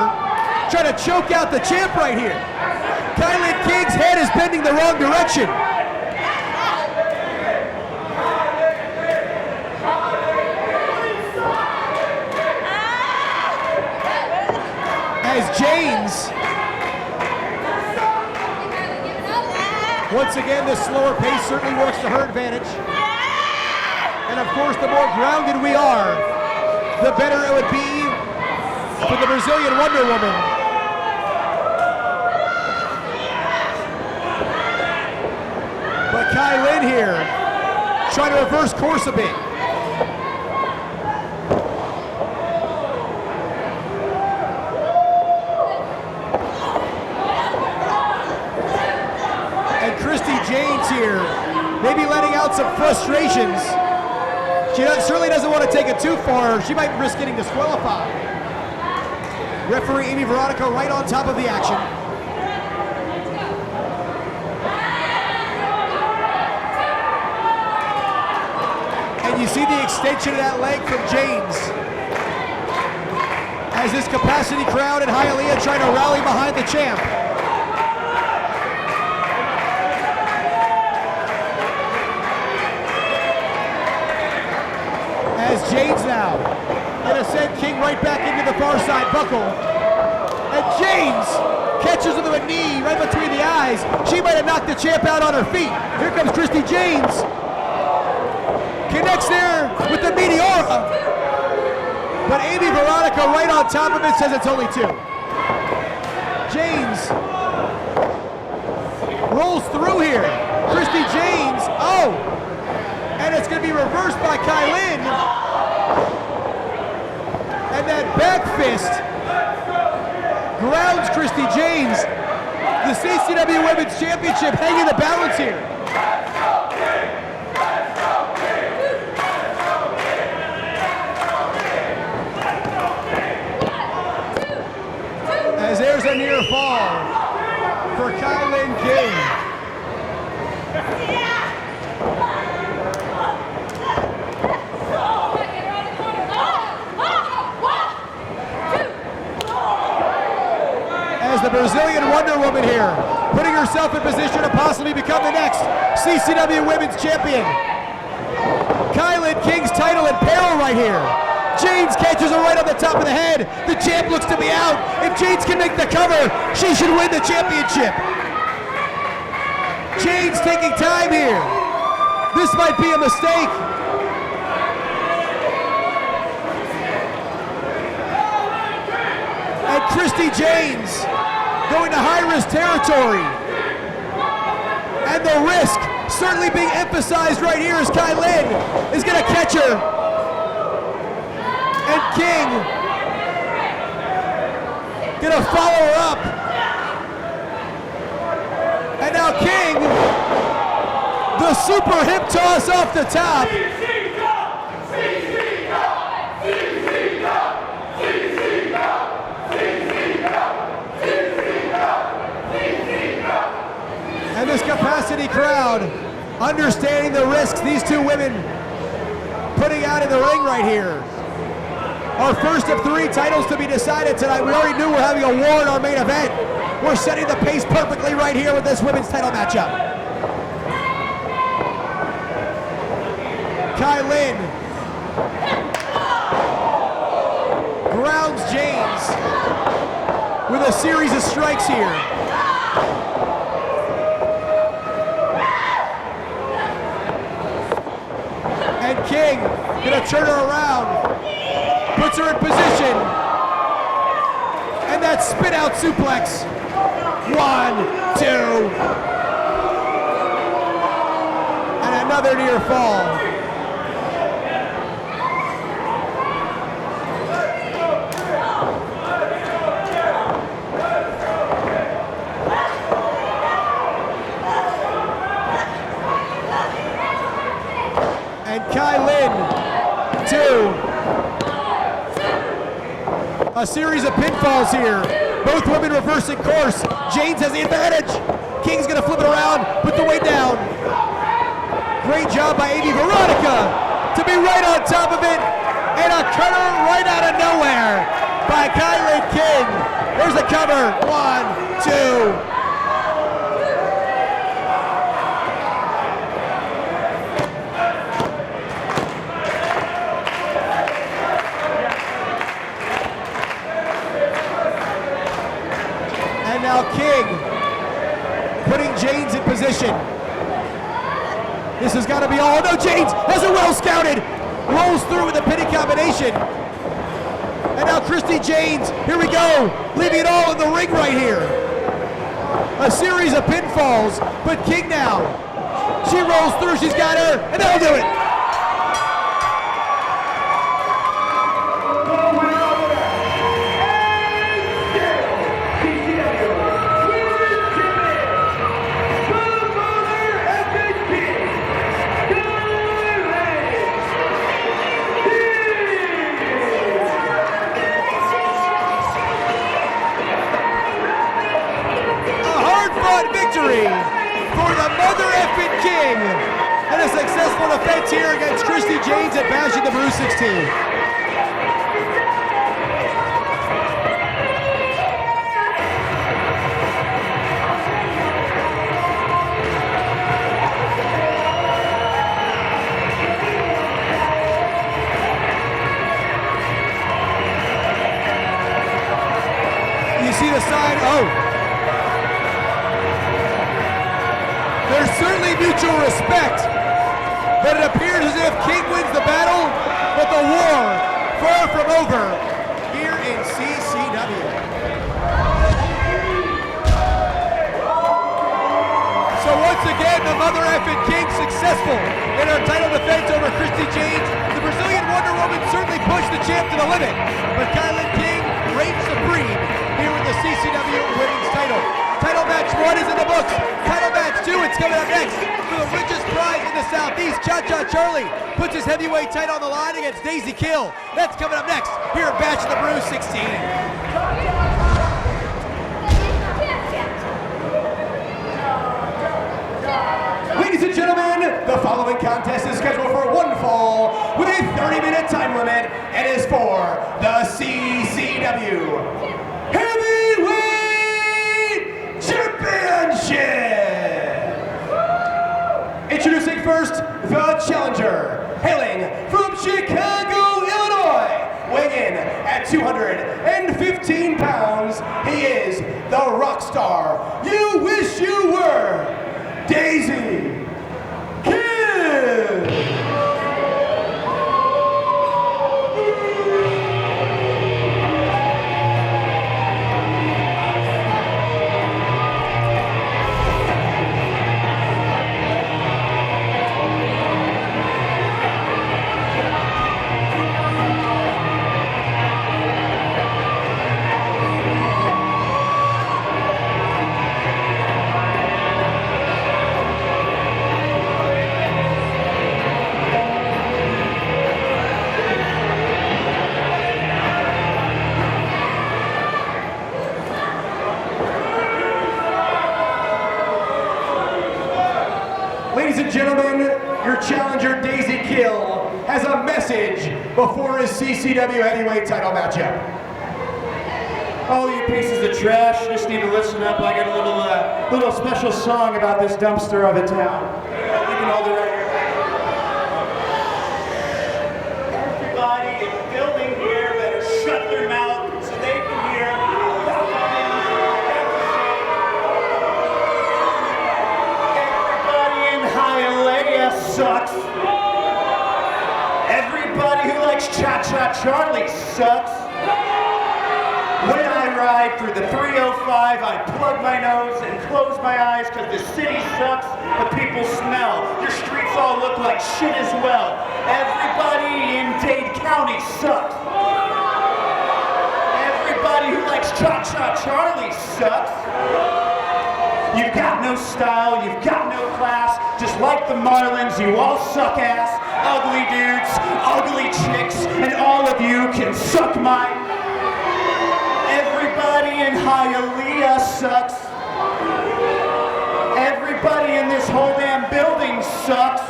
trying to choke out the champ right here. KiLynn King's head is bending the wrong direction. As Jaynes, once again, this slower pace certainly works to her advantage. And of course, the more grounded we are, the better it would be for the Brazilian Wonder Woman. But KiLynn here, trying to reverse course a bit. And Christi Jaynes here, maybe letting out some frustrations. She certainly doesn't want to take it too far. She might risk getting disqualified. Referee Amy Veronica right on top of the action. And you see the extension of that leg from Jaynes. As this capacity crowd in Hialeah trying to rally behind the champ. As Jaynes now gonna send King right back into the far side buckle. And Jaynes catches her with a knee right between the eyes. She might have knocked the champ out on her feet. Here comes Christi Jaynes. Connects there with the Meteora. But Amy Veronica right on top of it says it's only two. Jaynes rolls through here. Christi Jaynes, oh! And it's going to be reversed by KiLynn. And that back fist grounds Christi Jaynes. The CCW Women's Championship hanging the balance here. As there's a near fall for KiLynn King. The Brazilian Wonder Woman here, putting herself in position to possibly become the next CCW Women's Champion. KiLynn King's title in peril right here. Jaynes catches her right on the top of the head. The champ looks to be out. If Jaynes can make the cover, she should win the championship. Jaynes taking time here. This might be a mistake. And Christi Jaynes going to high-risk territory. And the risk certainly being emphasized right here as KiLynn is going to catch her. And King going to follow her up. And now King, the super hip toss off the top. And this capacity crowd, understanding the risks these two women putting out in the ring right here. Our first of three titles to be decided tonight. We already knew we're having a war in our main event. We're setting the pace perfectly right here with this women's title matchup. KiLynn grounds Jaynes. with a series of strikes here. And King gonna turn her around, puts her in position, and that spin out suplex. 1, 2, and another near fall. And KiLynn, 2. A series of pinfalls here. Both women reversing course. Jaynes has the advantage. King's gonna flip it around, put the weight down. Great job by Amy Veronica to be right on top of it. And a cutter right out of nowhere by KiLynn King. There's a cover. 1, 2. Now King putting Jaynes in position. This has got to be all. No, Jaynes has it well scouted. Rolls through with a pinning combination. And now Christi Jaynes, here we go. Leaving it all in the ring right here. A series of pinfalls, but King now. She rolls through, she's got her, and that'll do it. Victory for the Mother Effing King, and a successful defense here against Christi Jaynes at Bash at the Brew 16. You see the sign? Oh. There's certainly mutual respect, but it appears as if King wins the battle, but the war far from over here in CCW. So once again, the Mother Effing King successful in her title defense over Christi Jaynes. The Brazilian Wonder Woman certainly pushed the champ to the limit, but KiLynn King reigns supreme here with the CCW Women's title. Title match 1 is in the books. Title match 2, it's coming up next. For the richest prize in the Southeast, Cha-Cha Charlie puts his heavyweight title on the line against Daisy Kill. That's coming up next here at Bash of the Brew 16. Ladies and gentlemen, the following contest is scheduled for one fall with a 30-minute time limit and is for the CCW Heavyweight Championship. Introducing first, the challenger, hailing from Chicago, Illinois, weighing in at 215 pounds, he is the rock star you wish you were, Daisy Kill. Ladies and gentlemen, your challenger, Daisy Kill, has a message before his CCW Heavyweight Title matchup. Oh, you pieces of trash, just need to listen up. I got a little special song about this dumpster of a town. You can hold it right here. Everybody in the building here better shut their mouth so they can hear. Charlie sucks. When I ride through the 305, I plug my nose and close my eyes because the city sucks, but people smell. Your streets all look like shit as well. Everybody in Dade County sucks. Everybody who likes Cha-Cha Charlie sucks. You've got no style, you've got no class. Just like the Marlins, you all suck ass. Ugly dudes, ugly chicks, and all of you can suck my... Everybody in Hialeah sucks. Everybody in this whole damn building sucks.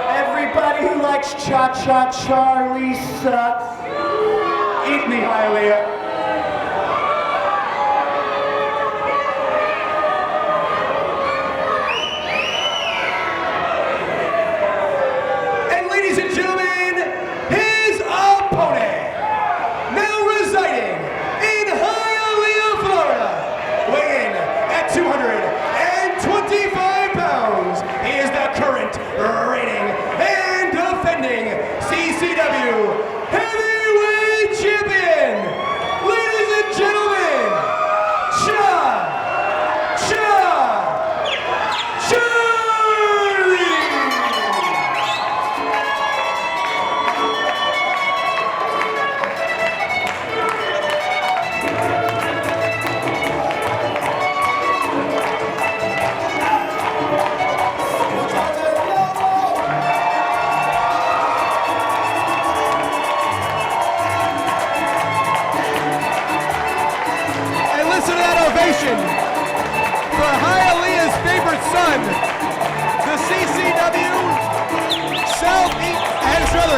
Everybody who likes Cha-Cha Charlie sucks. Eat me, Hialeah. CCW Heavyweight Champion, ladies and gentlemen, Charlie! For Hialeah's favorite son, the CCW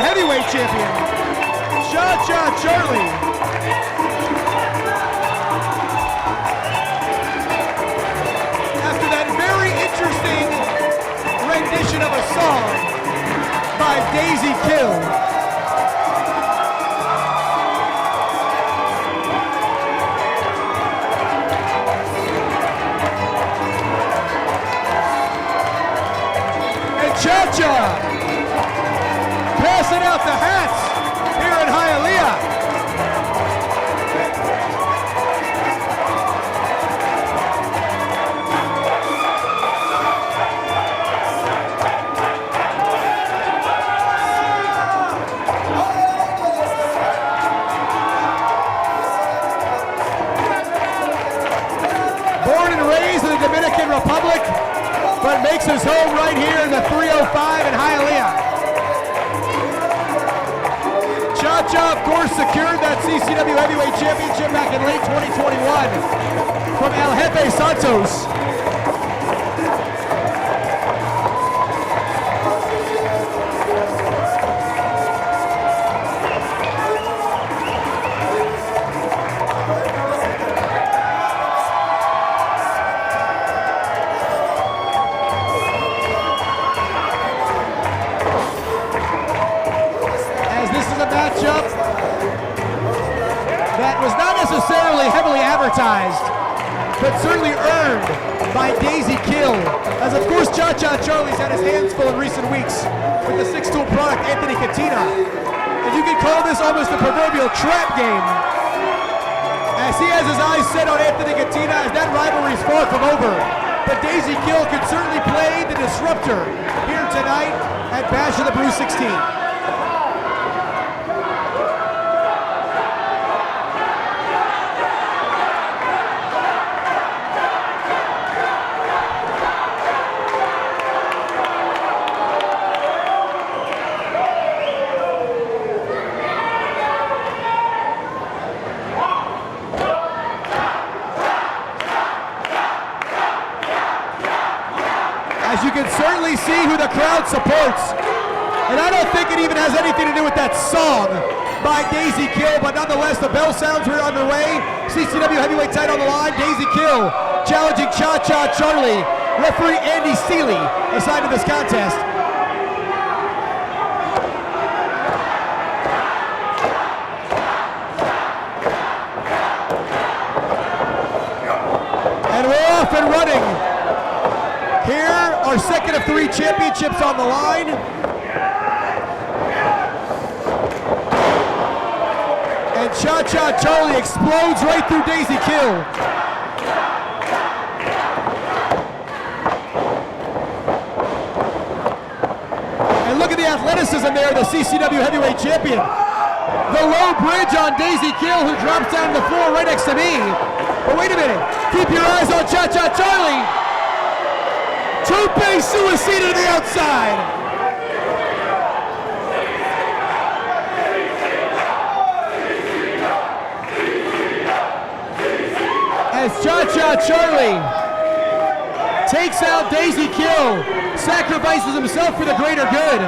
Heavyweight Champion, Cha-Cha Charlie. After that very interesting rendition of a song by Daisy Kill. Cha-Cha passing out the hats here in Hialeah. Born and raised in the Dominican Republic, but makes his home right here in the 305 in Hialeah. Cha-Cha, of course, secured that CCW Heavyweight Championship back in late 2021 from El Jefe Santos. That was not necessarily heavily advertised, but certainly earned by Daisy Kill, as of course Cha-Cha Charlie's had his hands full in recent weeks with the six-tool product Anthony Katina. And you could call this almost a proverbial trap game, as he has his eyes set on Anthony Katina as that rivalry is far from over. But Daisy Kill could certainly play the disruptor here tonight at Bash of the Brew 16. You can certainly see who the crowd supports. And I don't think it even has anything to do with that song by Daisy Kill, but nonetheless, the bell sounds are underway. CCW Heavyweight Title on the line. Daisy Kill challenging Cha-Cha Charlie. Referee Andy Seeley assigned to this contest. And we're off and running. Here, our second of three championships on the line. And Cha-Cha Charlie explodes right through Daisy Kill. And look at the athleticism there, the CCW Heavyweight Champion. The low bridge on Daisy Kill, who drops down to the floor right next to me. But wait a minute, keep your eyes on Cha-Cha Charlie. Tope suicide to the outside. As Cha-Cha Charlie takes out Daisy Kill, sacrifices himself for the greater good.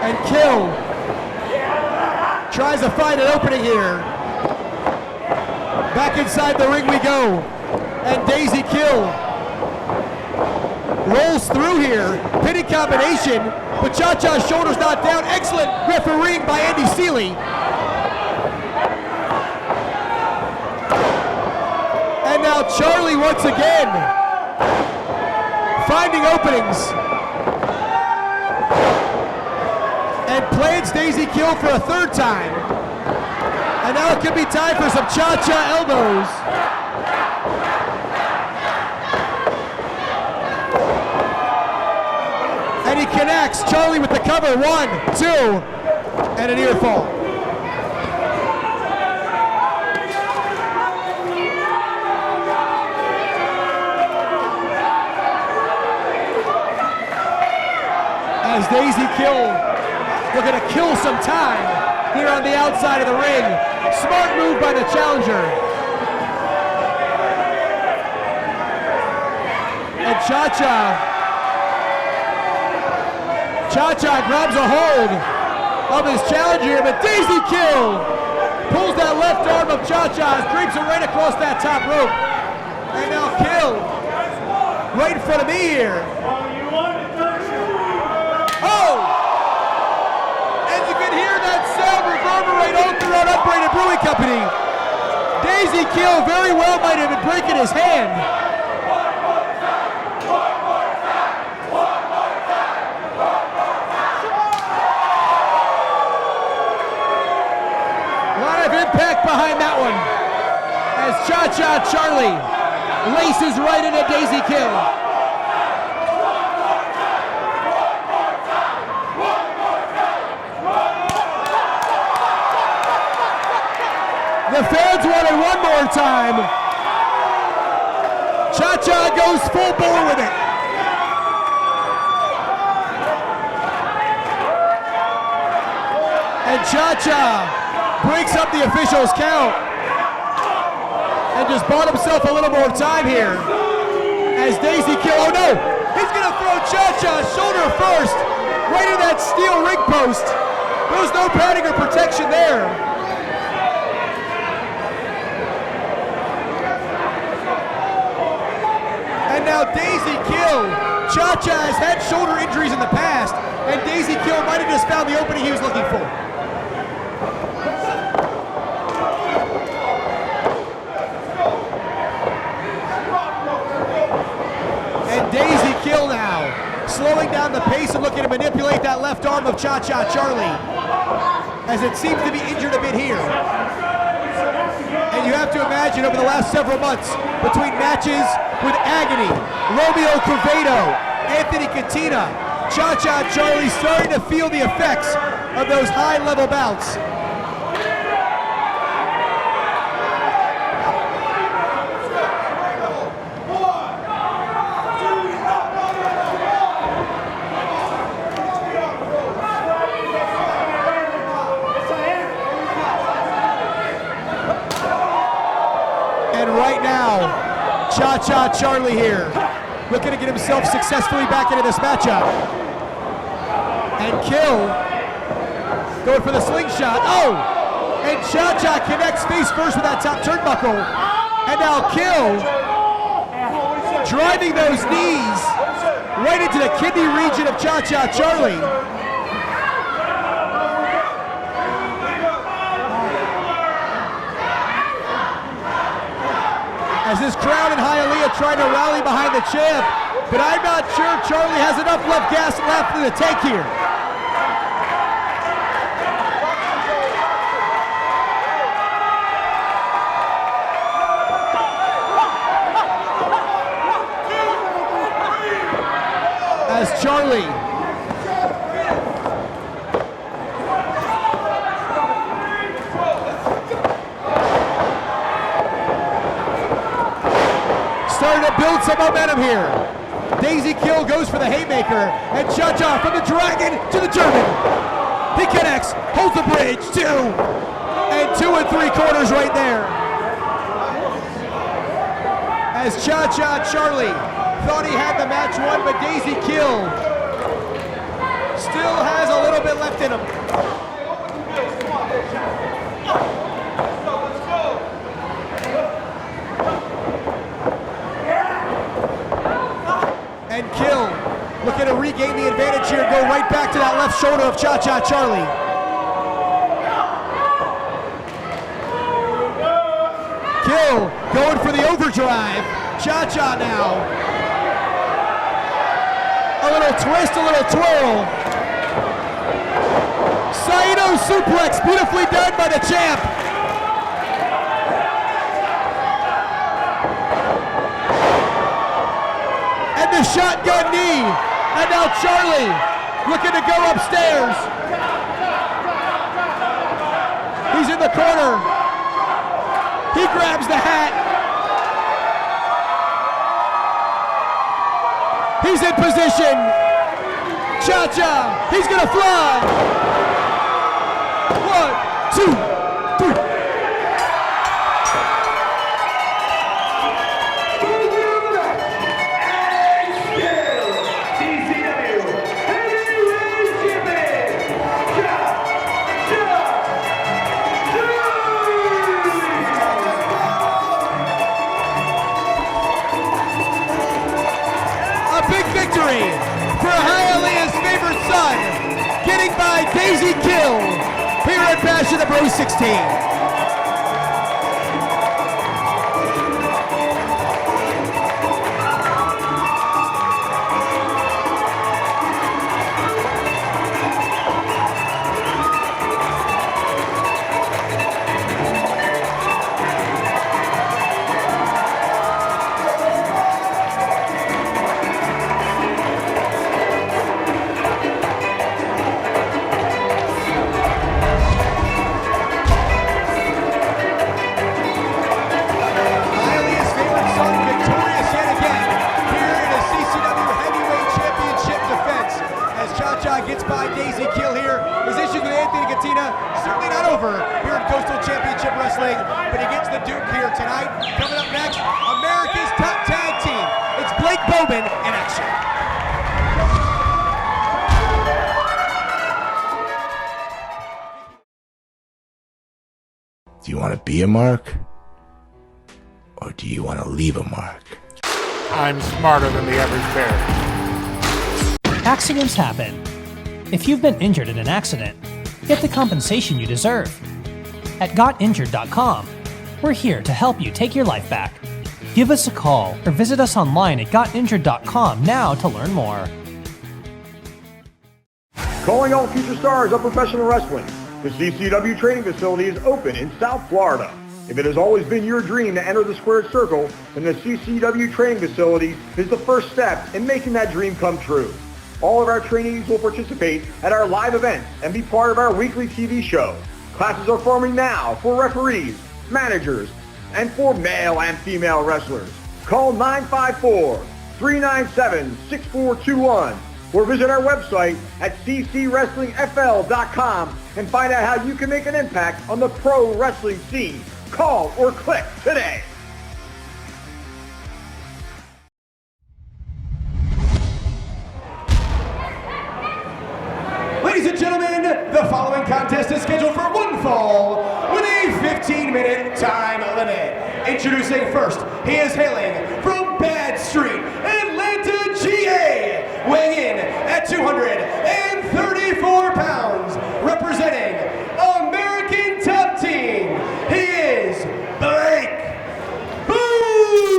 And Kill tries to find an opening here. Back inside the ring we go. And Daisy Kill rolls through here. Pinning combination, but Cha-Cha's shoulder's not down. Excellent refereeing by Andy Seeley. And now Charlie once again finding openings. And plants Daisy Kill for a third time. And now it could be time for some Cha-Cha elbows. And he connects Charlie with the cover. 1, 2, and a near fall. As Daisy Kill looking to kill some time here on the outside of the ring. Smart move by the challenger. And Cha-Cha grabs a hold of his challenger, but Daisy Kill pulls that left arm of Cha-Cha, drapes it right across that top rope. And now Kill right in front of me here. Oh! Reverberate all throughout Upbraided Brewing Company. Daisy Kill very well might have been breaking his hand. A lot of impact behind that one. As Cha-Cha Charlie laces right into Daisy Kill. The fans wanted one more time. Cha-Cha goes full bore with it. And Cha-Cha breaks up the official's count and just bought himself a little more time here. As Daisy Kill, oh no, he's gonna throw Cha-Cha shoulder first, right into that steel ring post. There was no padding or protection there. And now Daisy Kill. Cha-Cha has had shoulder injuries in the past, and Daisy Kill might have just found the opening he was looking for. And Daisy Kill now, slowing down the pace and looking to manipulate that left arm of Cha-Cha Charlie, as it seems to be injured a bit here. And you have to imagine over the last several months, between matches with Agony, Romeo Quevedo, Anthony Katina, Cha-Cha Charlie starting to feel the effects of those high-level bouts. And right now, Cha-Cha Charlie here, looking to get himself successfully back into this matchup. And Kill going for the slingshot. Oh! And Cha-Cha connects face first with that top turnbuckle. And now Kill driving those knees right into the kidney region of Cha-Cha Charlie. as this crowd in Hialeah trying to rally behind the champ, but I'm not sure Charlie has enough gas left in the tank here. As Charlie starting to build some momentum here. Daisy Kill goes for the haymaker, and Cha-Cha from the Dragon to the German. He connects, holds the bridge, 2, and 2 3/4 right there. As Cha-Cha Charlie thought he had the match won, but Daisy Kill still has a little bit left in him. And Kill looking to regain the advantage here, go right back to that left shoulder of Cha-Cha Charlie. Kill going for the overdrive. Cha-Cha now. A little twist, a little twirl. Saito suplex, beautifully done by the champ. And the shotgun knee. And now Charlie looking to go upstairs. He's in the corner. He grabs the hat. He's in position. Cha-Cha, he's gonna fly. 1, 2, 3. CCW Heavyweight Champion, A big victory for Hialeah's favorite son, getting by Daisy Kill here at Bash of the Brew 16. Gets by Daisy Kill here. His issues with Anthony Katina certainly not over here in Coastal Championship Wrestling, but he gets the Duke here tonight. Coming up next, America's top tag team. It's Blake Bowman in action. Do you want to be a mark? Or do you want to leave a mark? I'm smarter than the average bear. Accidents happen. If you've been injured in an accident, get the compensation you deserve. At GotInjured.com, we're here to help you take your life back. Give us a call or visit us online at GotInjured.com now to learn more. Calling all future stars of professional wrestling. The CCW Training Facility is open in South Florida. If it has always been your dream to enter the squared circle, then the CCW Training Facility is the first step in making that dream come true. All of our trainees will participate at our live events and be part of our weekly TV show. Classes are forming now for referees, managers, and for male and female wrestlers. Call 954-397-6421 or visit our website at ccwrestlingfl.com and find out how you can make an impact on the pro wrestling scene. Call or click today. Ladies and gentlemen, the following contest is scheduled for one fall with a 15-minute time limit. Introducing first, he is hailing from Bad Street, Atlanta, GA, weighing in at 234 pounds, representing American Top Team. He is Blake Bowman.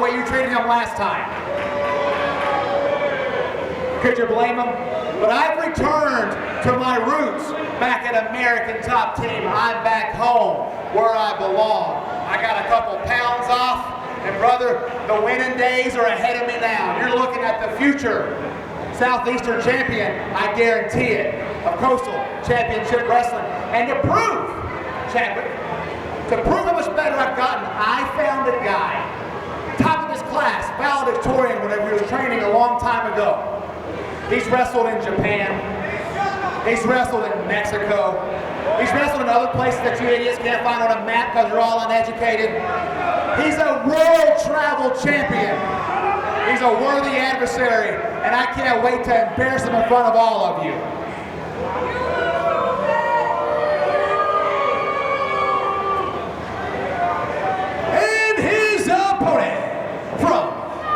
way you treated him last time. Could you blame him? But I've returned to my roots back at American Top Team. I'm back home where I belong. I got a couple pounds off, and brother, the winning days are ahead of me now. You're looking at the future Southeastern champion, I guarantee it, of Coastal Championship Wrestling. And to prove, Chadwick, to prove how much better I've gotten, I found a guy, top of his class, valedictorian whenever he was training a long time ago. He's wrestled in Japan. He's wrestled in Mexico. He's wrestled in other places that you idiots can't find on a map because you're all uneducated. He's a world travel champion. He's a worthy adversary, and I can't wait to embarrass him in front of all of you. And his opponent from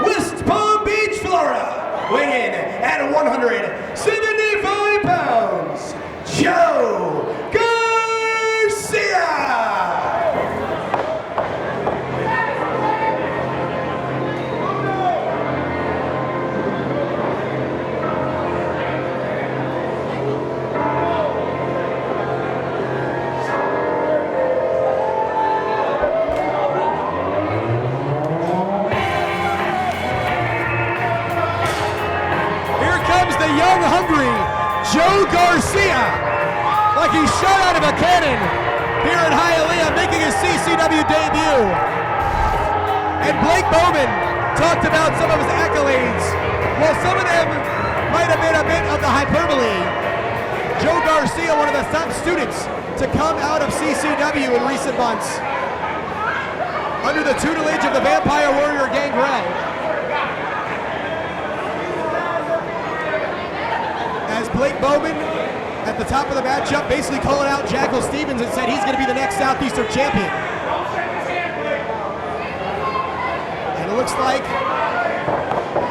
West Palm Beach, Florida, weighing in at 175 pounds, Joe Garcia! Young, hungry Joe Garcia, like he's shot out of a cannon here in Hialeah, making his CCW debut. And Blake Bowman talked about some of his accolades. Well, some of them might have been a bit of the hyperbole. Joe Garcia, one of the top students to come out of CCW in recent months, under the tutelage of the Vampire Warrior Gangrel. As Blake Bowman, at the top of the matchup, basically calling out Jackal Stevens and said he's going to be the next Southeastern champion. And it looks like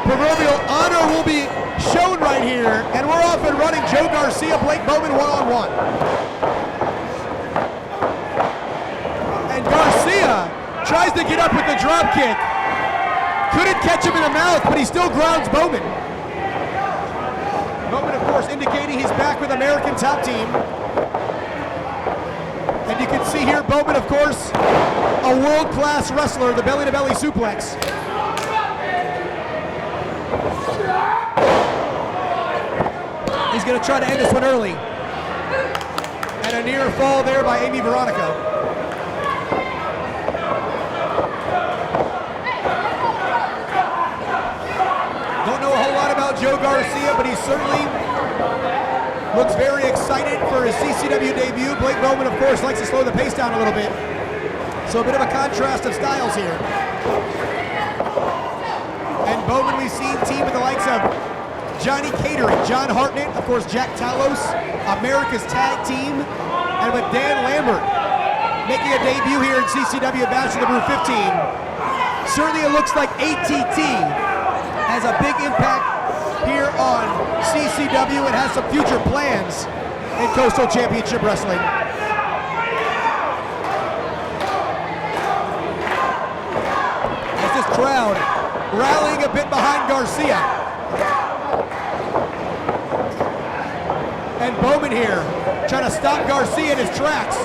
proverbial honor will be shown right here, and we're off and running. Joe Garcia, Blake Bowman one-on-one. And Garcia tries to get up with the drop kick. Couldn't catch him in the mouth, but he still grounds Bowman. Bowman, of course, indicating he's back with American Top Team. And you can see here, Bowman, of course, a world-class wrestler, the belly-to-belly suplex. He's going to try to end this one early. And a near fall there by Amy Veronica. Don't know a whole lot about Joe Garcia, but he certainly looks very excited for his CCW debut. Blake Bowman, of course, likes to slow the pace down a little bit. So a bit of a contrast of styles here. And Bowman, we've seen team with the likes of Johnny Catering, John Hartnett, of course, Jack Talos, America's Tag Team, and with Dan Lambert making a debut here in CCW Bash of the Brew 15. Certainly it looks like ATT has a big impact here on CCW and has some future plans in Coastal Championship Wrestling. As this crowd rallying a bit behind Garcia. And Bowman here trying to stop Garcia in his tracks.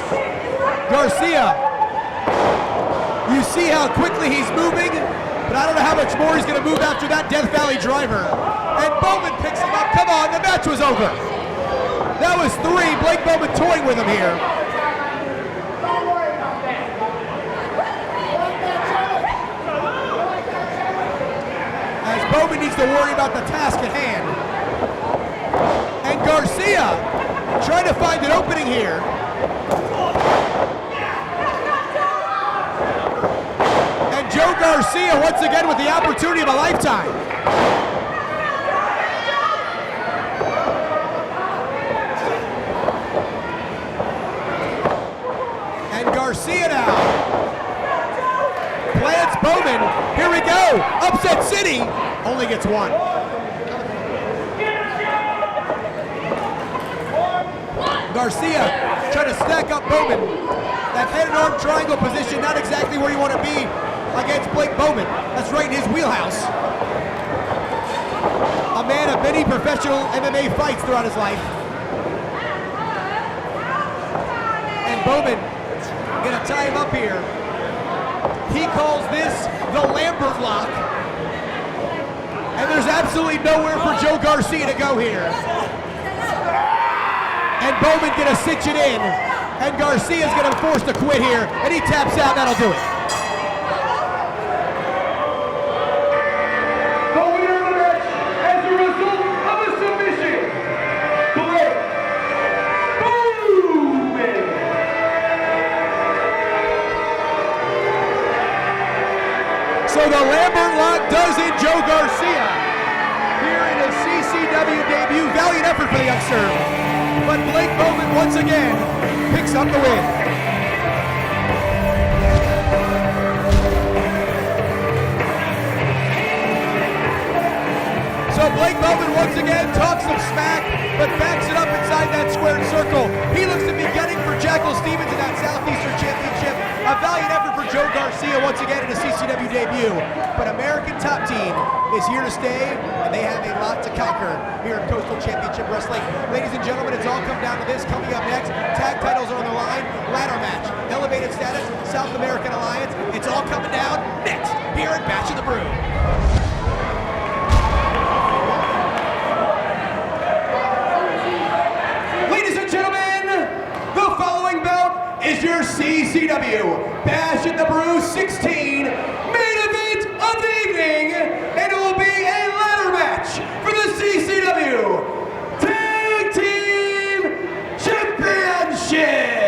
Garcia, you see how quickly he's moving, but I don't know how much more he's going to move after that Death Valley driver. And Bowman picks him up. Come on, the match was over. That was 3. Blake Bowman toying with him here. As Bowman needs to worry about the task at hand. And Garcia trying to find an opening here. And Joe Garcia once again with the opportunity of a lifetime. And Garcia now plants Bowman. Here we go. Upset City only gets 1. Garcia trying to stack up Bowman. That head and arm triangle position, not exactly where you want to be against Blake Bowman. That's right professional MMA fights throughout his life. And Bowman gonna tie him up here. He calls this the Lambert lock. And there's absolutely nowhere for Joe Garcia to go here. And Bowman gonna cinch it in. And Garcia's gonna force to quit here. And he taps out, that'll do it. The winner of the match as a result of a submission, Bowman. So the Lambert lock does it, Joe Garcia. Here in his CCW debut, valiant effort for the youngster. But Blake Bowman once again picks up the win. So Blake Bowman once again talks some smack, but backs it up inside that squared circle. He looks to be gunning for Jackal Stevens in that Southeastern Championship. A valiant effort for Joe Garcia once again in a CCW debut. But American Top Team is here to stay, and they have a lot to conquer here in Coastal Championship Wrestling. Ladies and gentlemen, it's all come down to this. Coming up next, tag titles are on the line, ladder match, elevated status, South American Alliance. It's all coming down next here at Bash of the Brew. Ladies and gentlemen, the following bout is your CCW Bash at the Brew 16 main event of the evening, and it will be a ladder match for the CCW Tag Team Championships.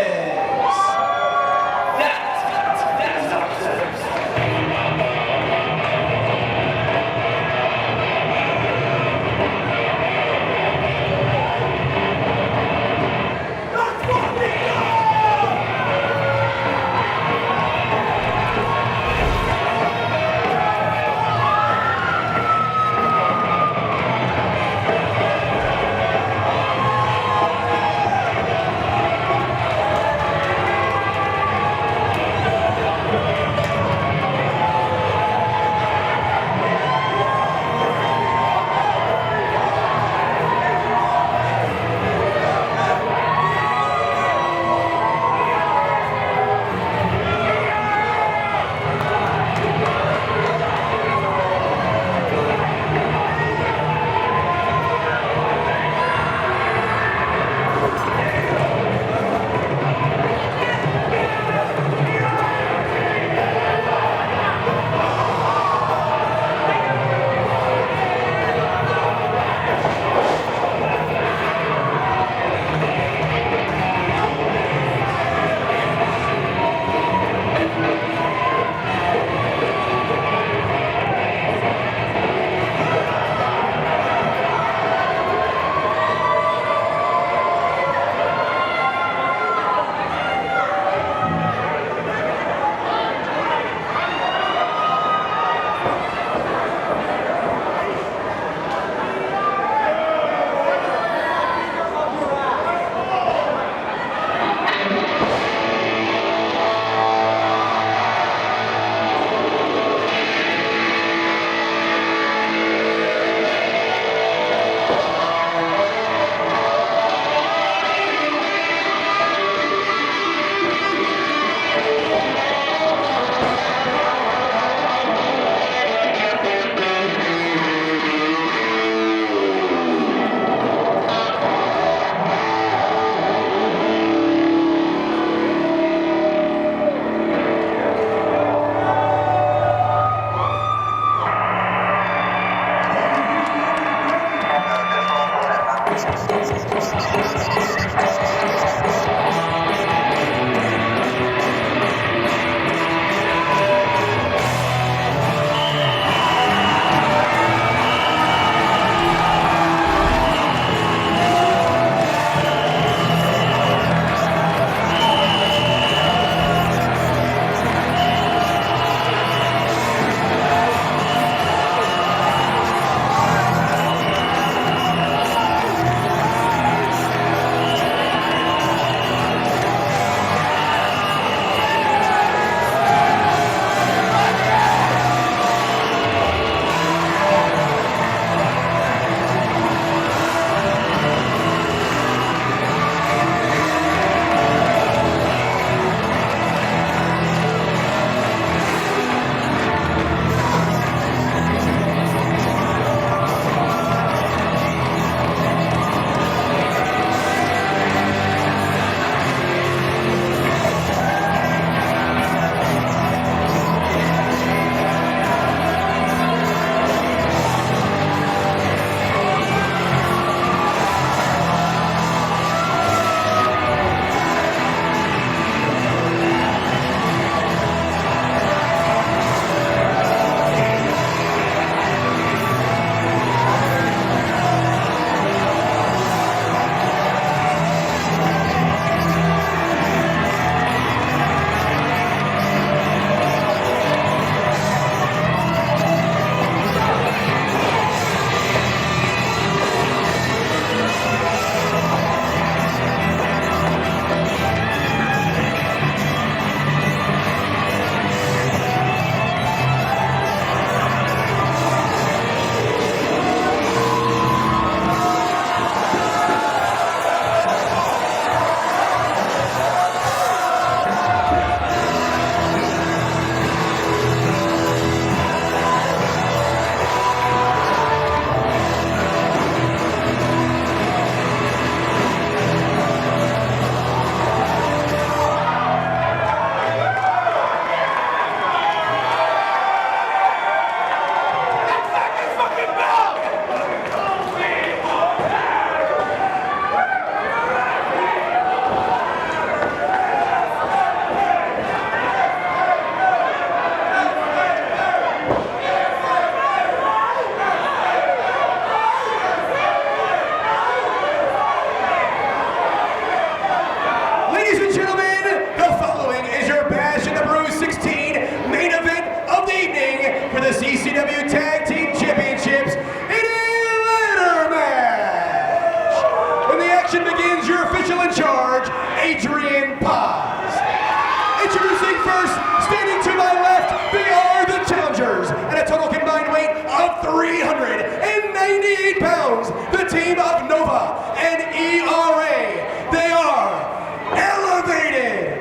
Nova, and ERA. They are elevated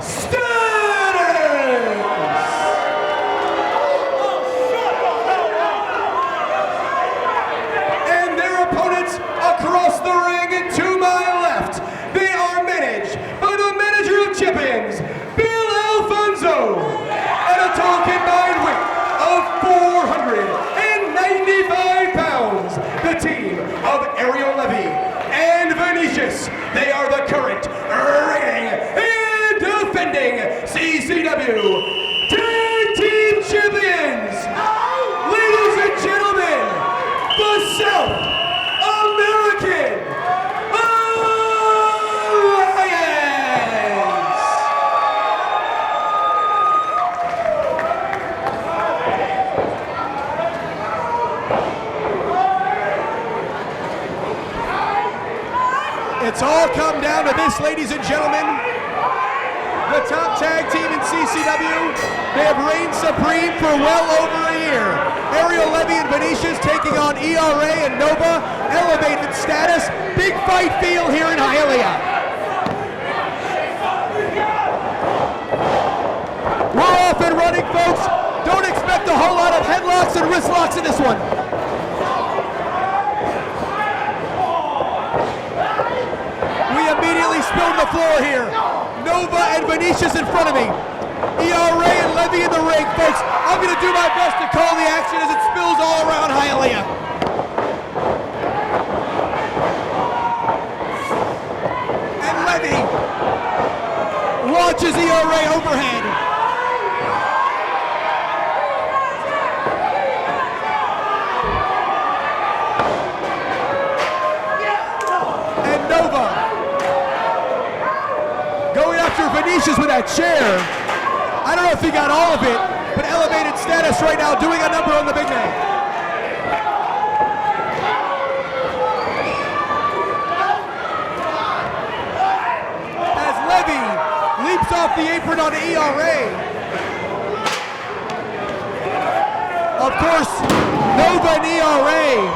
status. And their opponents across the ring and to my left, they are managed by the manager of champions, Alfonso, at a total combined weight of 495 pounds. The team of Ariel Levy and Vinicious, they are the current reigning and defending CCW Tag Team Champions. Ladies and gentlemen, the South American It's all come down to this, ladies and gentlemen. The top tag team in CCW, they have reigned supreme for well over a year. Ariel Levy and Vinicious taking on ERA and Nova, elevated status. Big fight feel here in Hialeah. We're off and running, folks. Don't expect a whole lot of headlocks and wrist locks in this one. Immediately spilled the floor here. Nova and Vinicious in front of me. ERA and Levy in the ring, folks. I'm going to do my best to call the action as it spills all around Hialeah. And Levy launches ERA overhead. And Nova going after Vinicious with that chair. I don't know if he got all of it, but elevated status right now, doing a number on the big man. As Levy leaps off the apron on ERA. Of course, Nova and ERA,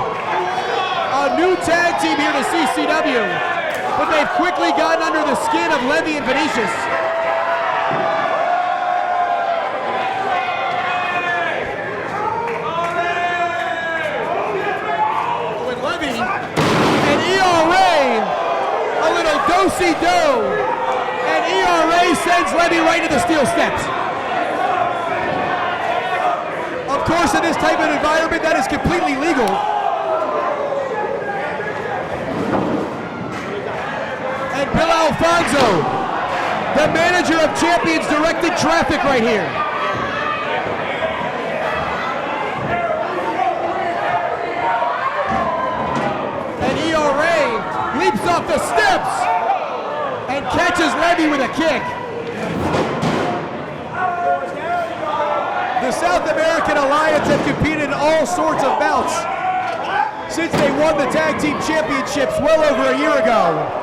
a new tag team here to CCW. But they've quickly gotten under the skin of Levy and Vinicious. With Levy and ERA, a little do-si-do, and ERA sends Levy right to the steel steps. Of course, in this type of environment, that is completely legal. Bill Alfonso, the manager of champions, directed traffic right here. And ERA leaps off the steps and catches Levy with a kick. The South American Alliance have competed in all sorts of bouts since they won the tag team championships well over a year ago.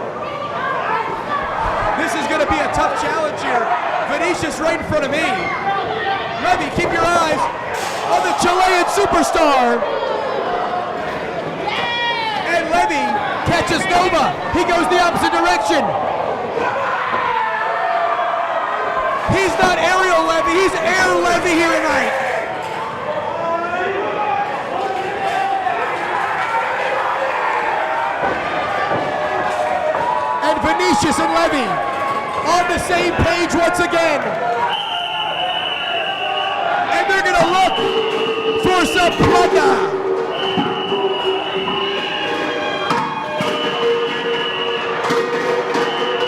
This is going to be a tough challenge here. Vinicious right in front of me. Levy, keep your eyes on the Chilean superstar. And Levy catches Nova. He goes the opposite direction. He's not Ariel Levy, he's Air Levy here tonight. And Vinicious and Levy on the same page once again. And they're gonna look for some plata.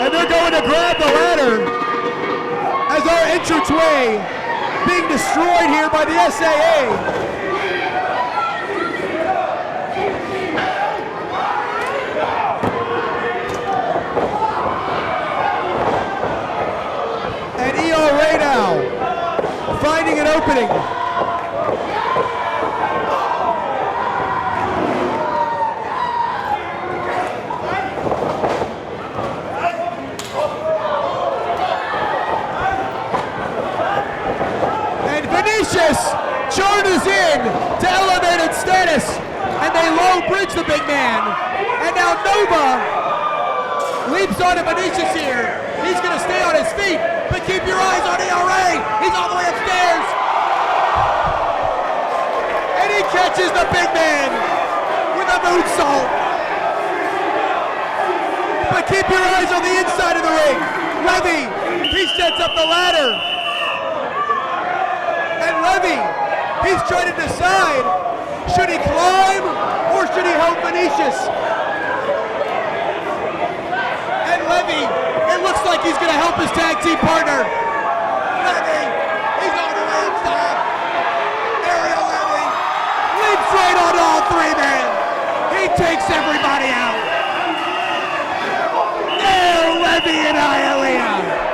And they're going to grab the ladder as our entranceway being destroyed here by the SAA. ERA now, finding an opening. And Vinicious charges in to elevated status. and they low bridge the big man. And now Nova leaps onto Vinicious here. He's gonna stay on his feet, but keep your eyes on ERA. He's all the way upstairs. And he catches the big man with a moonsault. But keep your eyes on the inside of the ring. Levy, he sets up the ladder. And Levy, he's trying to decide, should he climb or should he help Vinicious? And Levy, it looks like he's gonna help his tag team partner. Levy, he's on the way up top. Ariel Levy leaps right on all three men. He takes everybody out. Oh, Levy and Hialeah.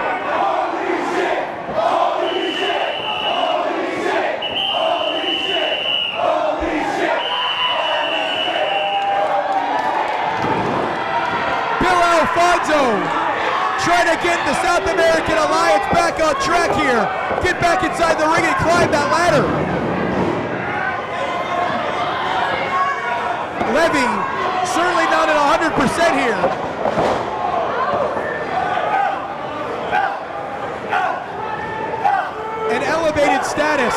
Alfonso trying to get the South American Alliance back on track here. Get back inside the ring and climb that ladder. Levy certainly not at 100% here. An elevated status.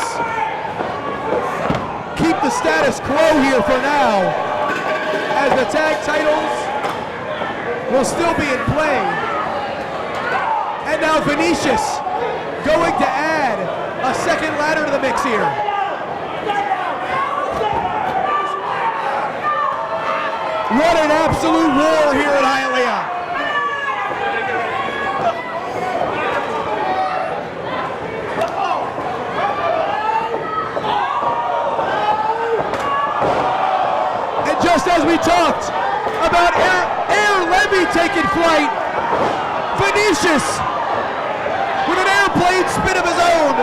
Keep the status quo here for now as the tag titles will still be in play. And now Vinicious going to add a second ladder to the mix here. What an absolute war here at Hialeah. And just as we talked about Levy taking flight, Vinicious with an airplane spin of his own.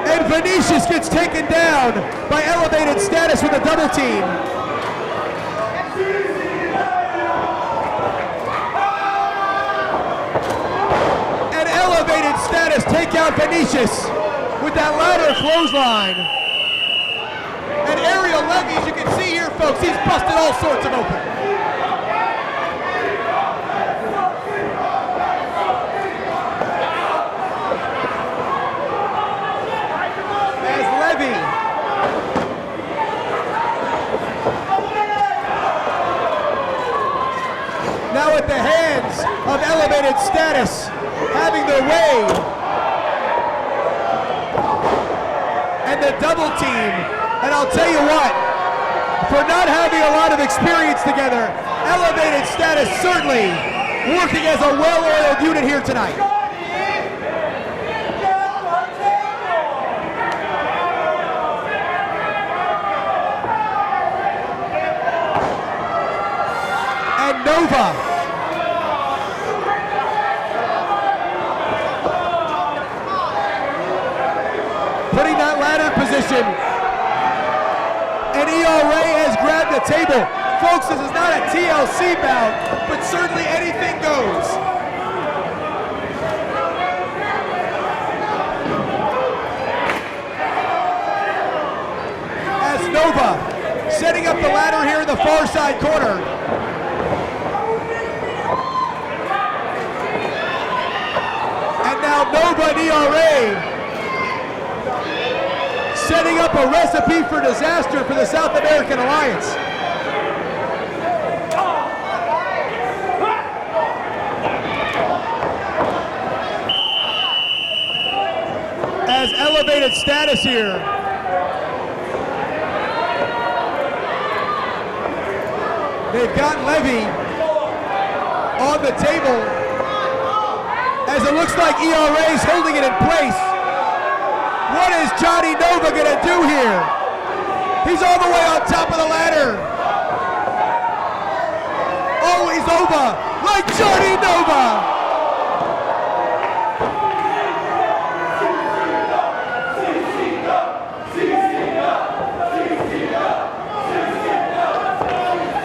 And Vinicious gets taken down by elevated status with a double team. And elevated status take out Vinicious with that ladder clothesline. And Ariel Levy, as you can see here, folks, he's busted all sorts of open. As Levy now at the hands of elevated status, having their way. And the double team. And I'll tell you what, for not having a lot of experience together, elevated status certainly working as a well-oiled unit here tonight. And Nova. Putting that ladder position. And ERA has grabbed the table. Folks, this is not a TLC bout, but certainly anything goes. As Nova setting up the ladder here in the far side corner. And now Nova and ERA setting up a recipe for disaster for the South American Alliance. As elevated status here. They've got Levy on the table as it looks like ERA's holding it in place. What is Johnny Nova gonna do here? He's all the way on top of the ladder. Always over, like Johnny Nova.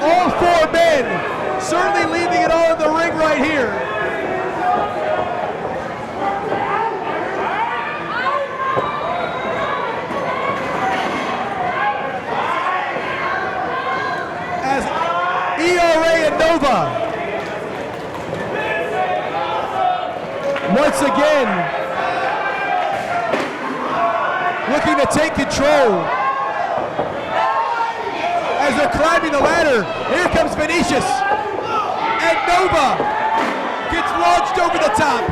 All four men certainly leaving it all in the ring right here. once again looking to take control. As they're climbing the ladder, here comes Vinicious. And Nova gets launched over the top.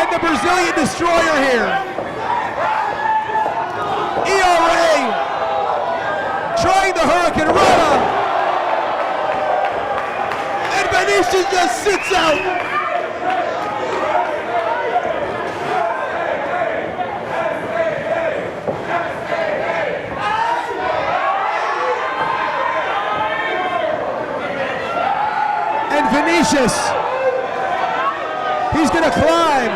And the Brazilian Destroyer here. ERA trying the Hurricane Rana. And Vinicious just sits out. Vinicious, he's gonna climb.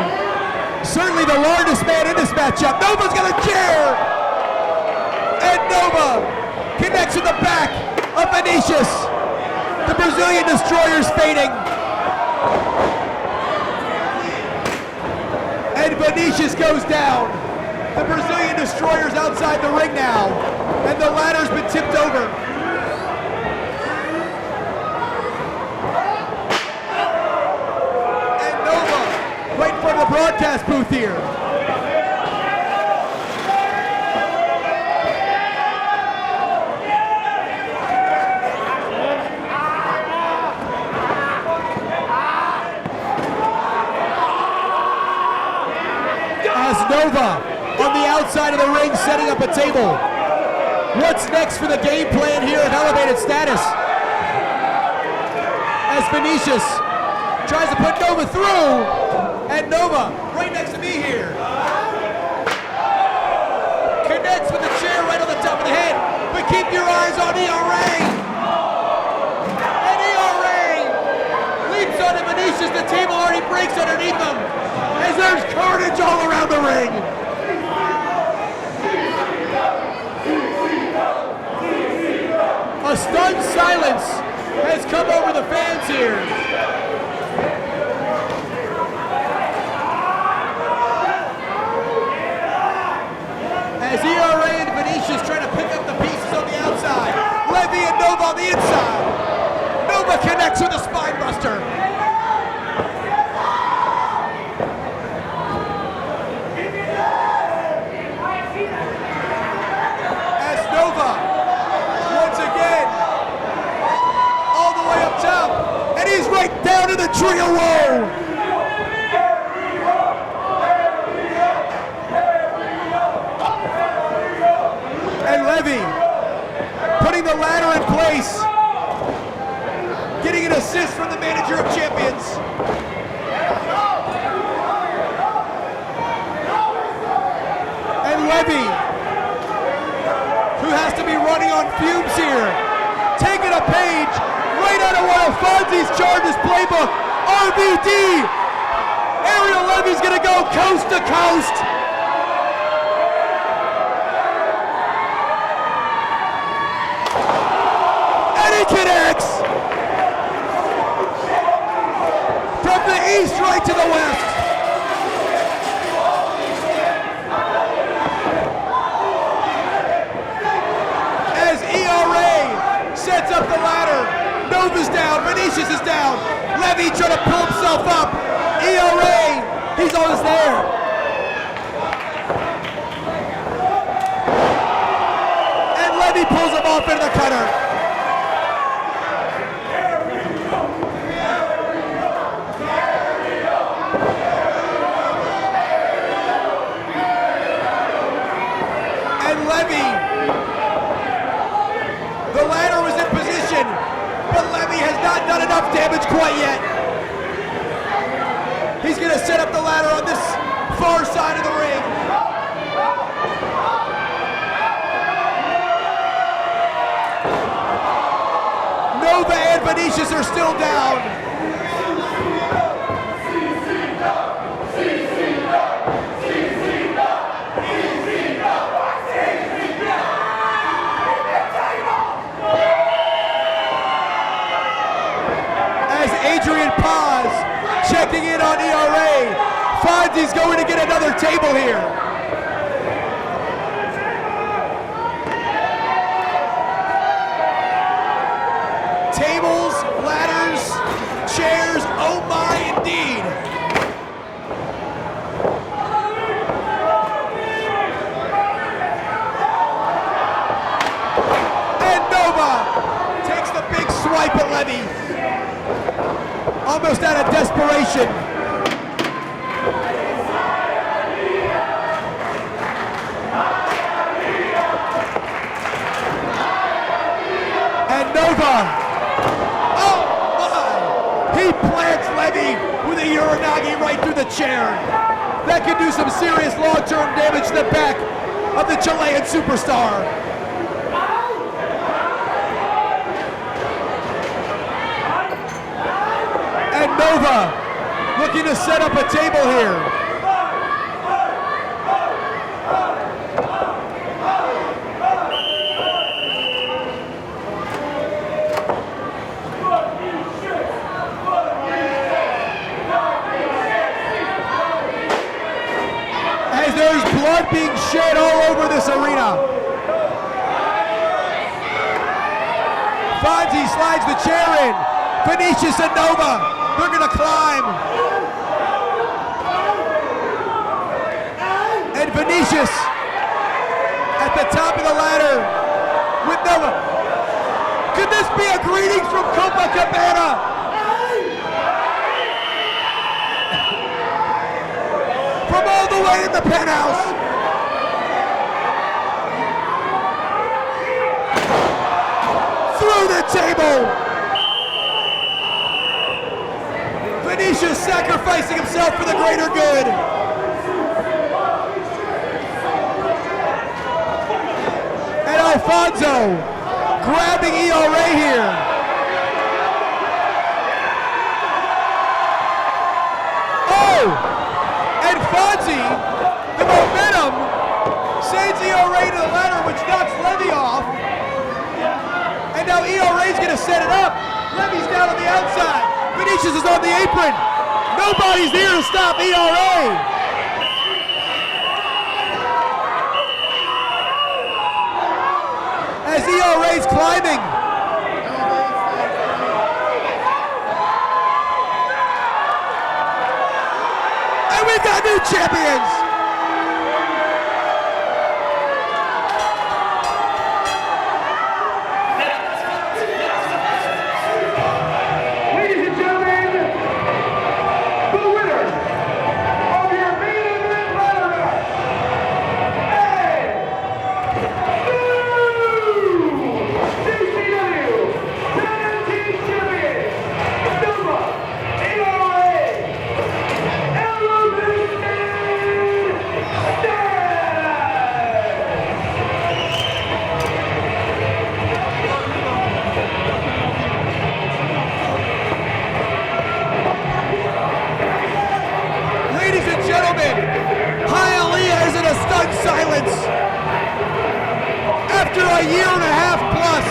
Certainly the largest man in this matchup. Nova's gonna chair. And Nova connects with the back of Vinicious. The Brazilian Destroyer's fading. And Vinicious goes down. The Brazilian Destroyer's outside the ring now. And the ladder's been tipped over. From the broadcast booth here. As Nova on the outside of the ring setting up a table. What's next for the game plan here at Elevated Status? As Vinicious tries to put Nova through. And Nova, right next to me here, connects with the chair right on the top of the head. But keep your eyes on ERA. And ERA leaps onto Vinicious. The table already breaks underneath him. As there's carnage all around the ring. A stunned silence has come over the fans here. As ERA and Vinicious trying to pick up the pieces on the outside. Levy and Nova on the inside. Nova connects with a spine buster. As Nova, once again, all the way up top. And he's right down to the tree of woe. Levy putting the ladder in place, getting an assist from the manager of champions. And Levy, who has to be running on fumes here, taking a page right out of one of Fonzie's Chargers playbook. RVD, Ariel Levy's gonna go coast to coast. Connects from the east right to the west. As ERA sets up the ladder, Nova's down, Vinicious is down. Levy trying to pull himself up. ERA, he's always there. And Levy pulls him off into the cutter. Damage quite yet. He's going to set up the ladder on this far side of the ring. Nova and Vinicious are still down. Checking in on ERA. Fonzie's going to get another table here. Tables, ladders, chairs, oh my indeed. almost out of desperation. And Nova, oh my! He plants Levy with a Uranagi right through the chair. That could do some serious long-term damage to the back of the Chilean superstar. And Nova looking to set up a table here. There's blood being shed all over this arena. Fonzie slides the chair in. Vinicious and Nova, they're gonna climb. And Vinicious at the top of the ladder with Nova. Could this be a greetings from Copacabana? From all the way in the penthouse. Through the table. Vinicious sacrificing himself for the greater good. And Alfonso grabbing ERA here. Oh! And Fonzie, the momentum, sends ERA to the ladder, which knocks Levy off. And now ERA's gonna set it up. Levy's down on the outside. Vinicious is on the apron. Nobody's there to stop ERA. As ERA's climbing. We've got new champions! Ladies and gentlemen, the winner of your main event ladder match, CCW Tag Team Champion, Nova, ARA, Ladies and gentlemen, Hialeah is in a stunned silence. After a year and a half plus,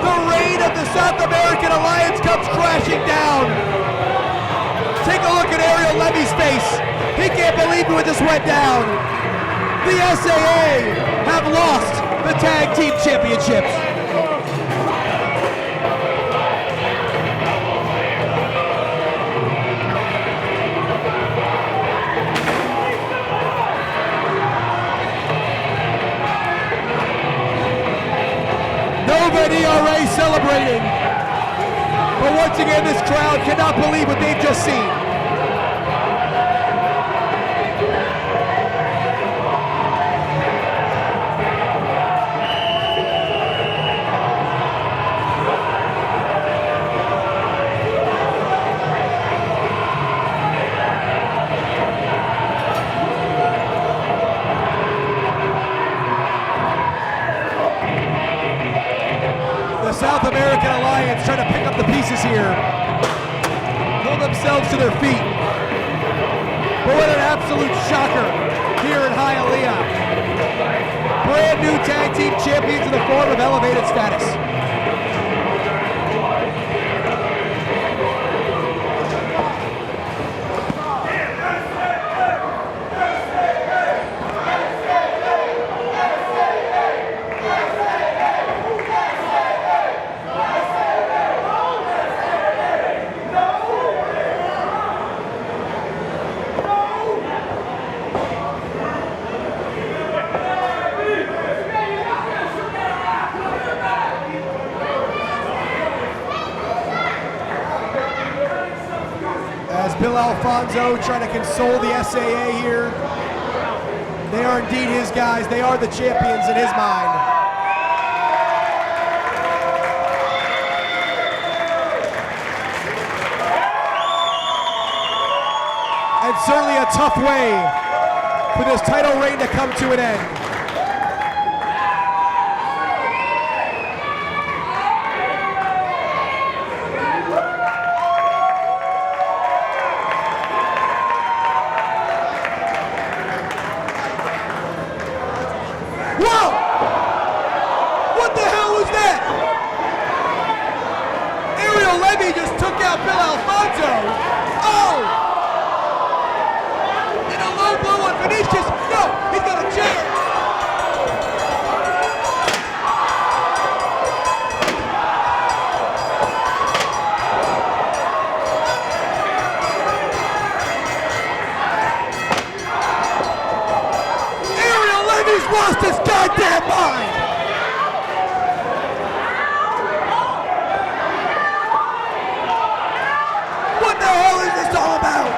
the reign of the South American Alliance comes crashing down. Take a look at Ariel Levy's face. He can't believe what just went down. The SAA have lost the Tag Team Championships. Nova and ERA celebrating. But once again, this crowd cannot believe what they've just seen. South American Alliance trying to pick up the pieces here. Pull themselves to their feet. But what an absolute shocker here in Hialeah. Brand new tag team champions in the form of elevated status. Bill Alfonso trying to console the SAA here. They are indeed his guys. They are the champions in his mind. And certainly a tough way for this title reign to come to an end. Whoa! What the hell was that? Ariel Levy just took out Bill Alfonso. Oh! And a low blow on Vinicious. No, he's got a chair. Ariel Levy's lost his goddamn mind. What the hell is this all about?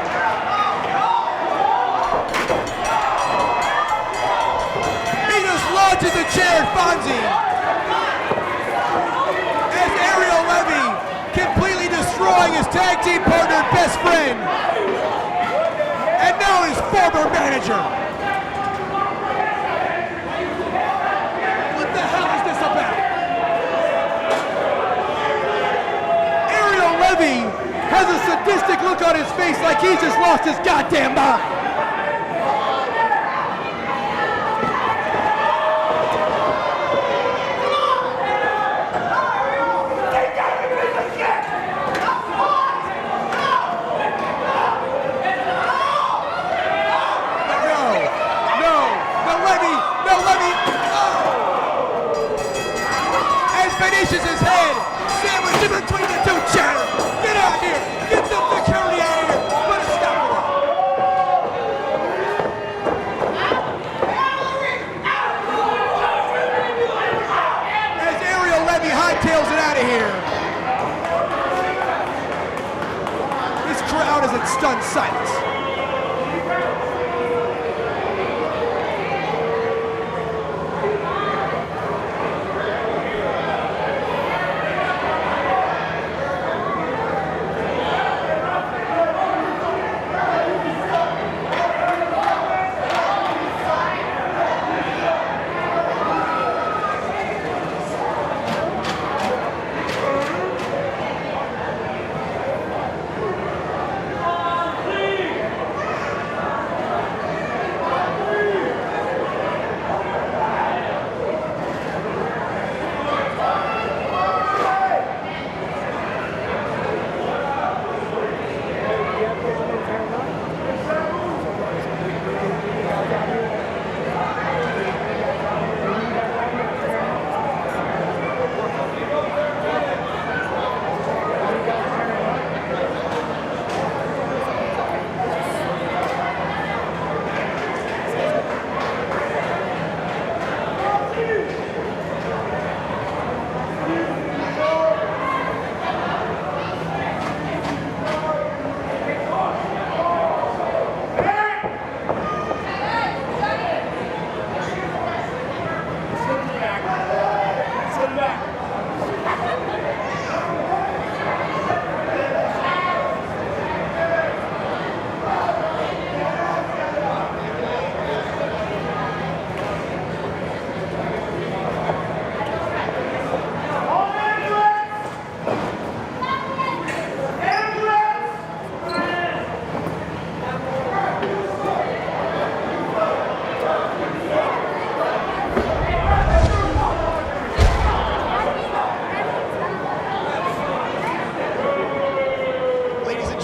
He just launches the chair at Fonzie. As Ariel Levy completely destroying his tag team partner and best friend. And now his former manager. What the hell is this about? Ariel Levy has a sadistic look on his face like he's just lost his goddamn mind. No, Levy, oh! As Vinicious' head sandwiched in between the two chairs. Get out here! Get some security out of here! Put a stop to that! As Ariel Levy hightails it out of here. This crowd is in stunned silence.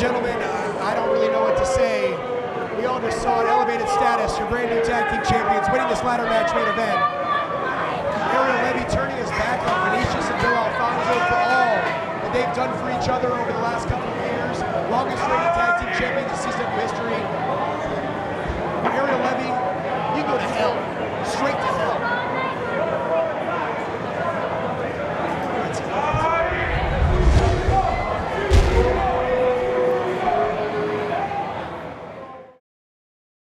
Gentlemen, I don't really know what to say. We all just saw an elevated status, your brand new tag team champions winning this ladder match main event. Ariel Levy turning his back on Vinicious and Bill Alfonso for all that they've done for each other over the last couple of years. Longest reigning tag team champions in CCW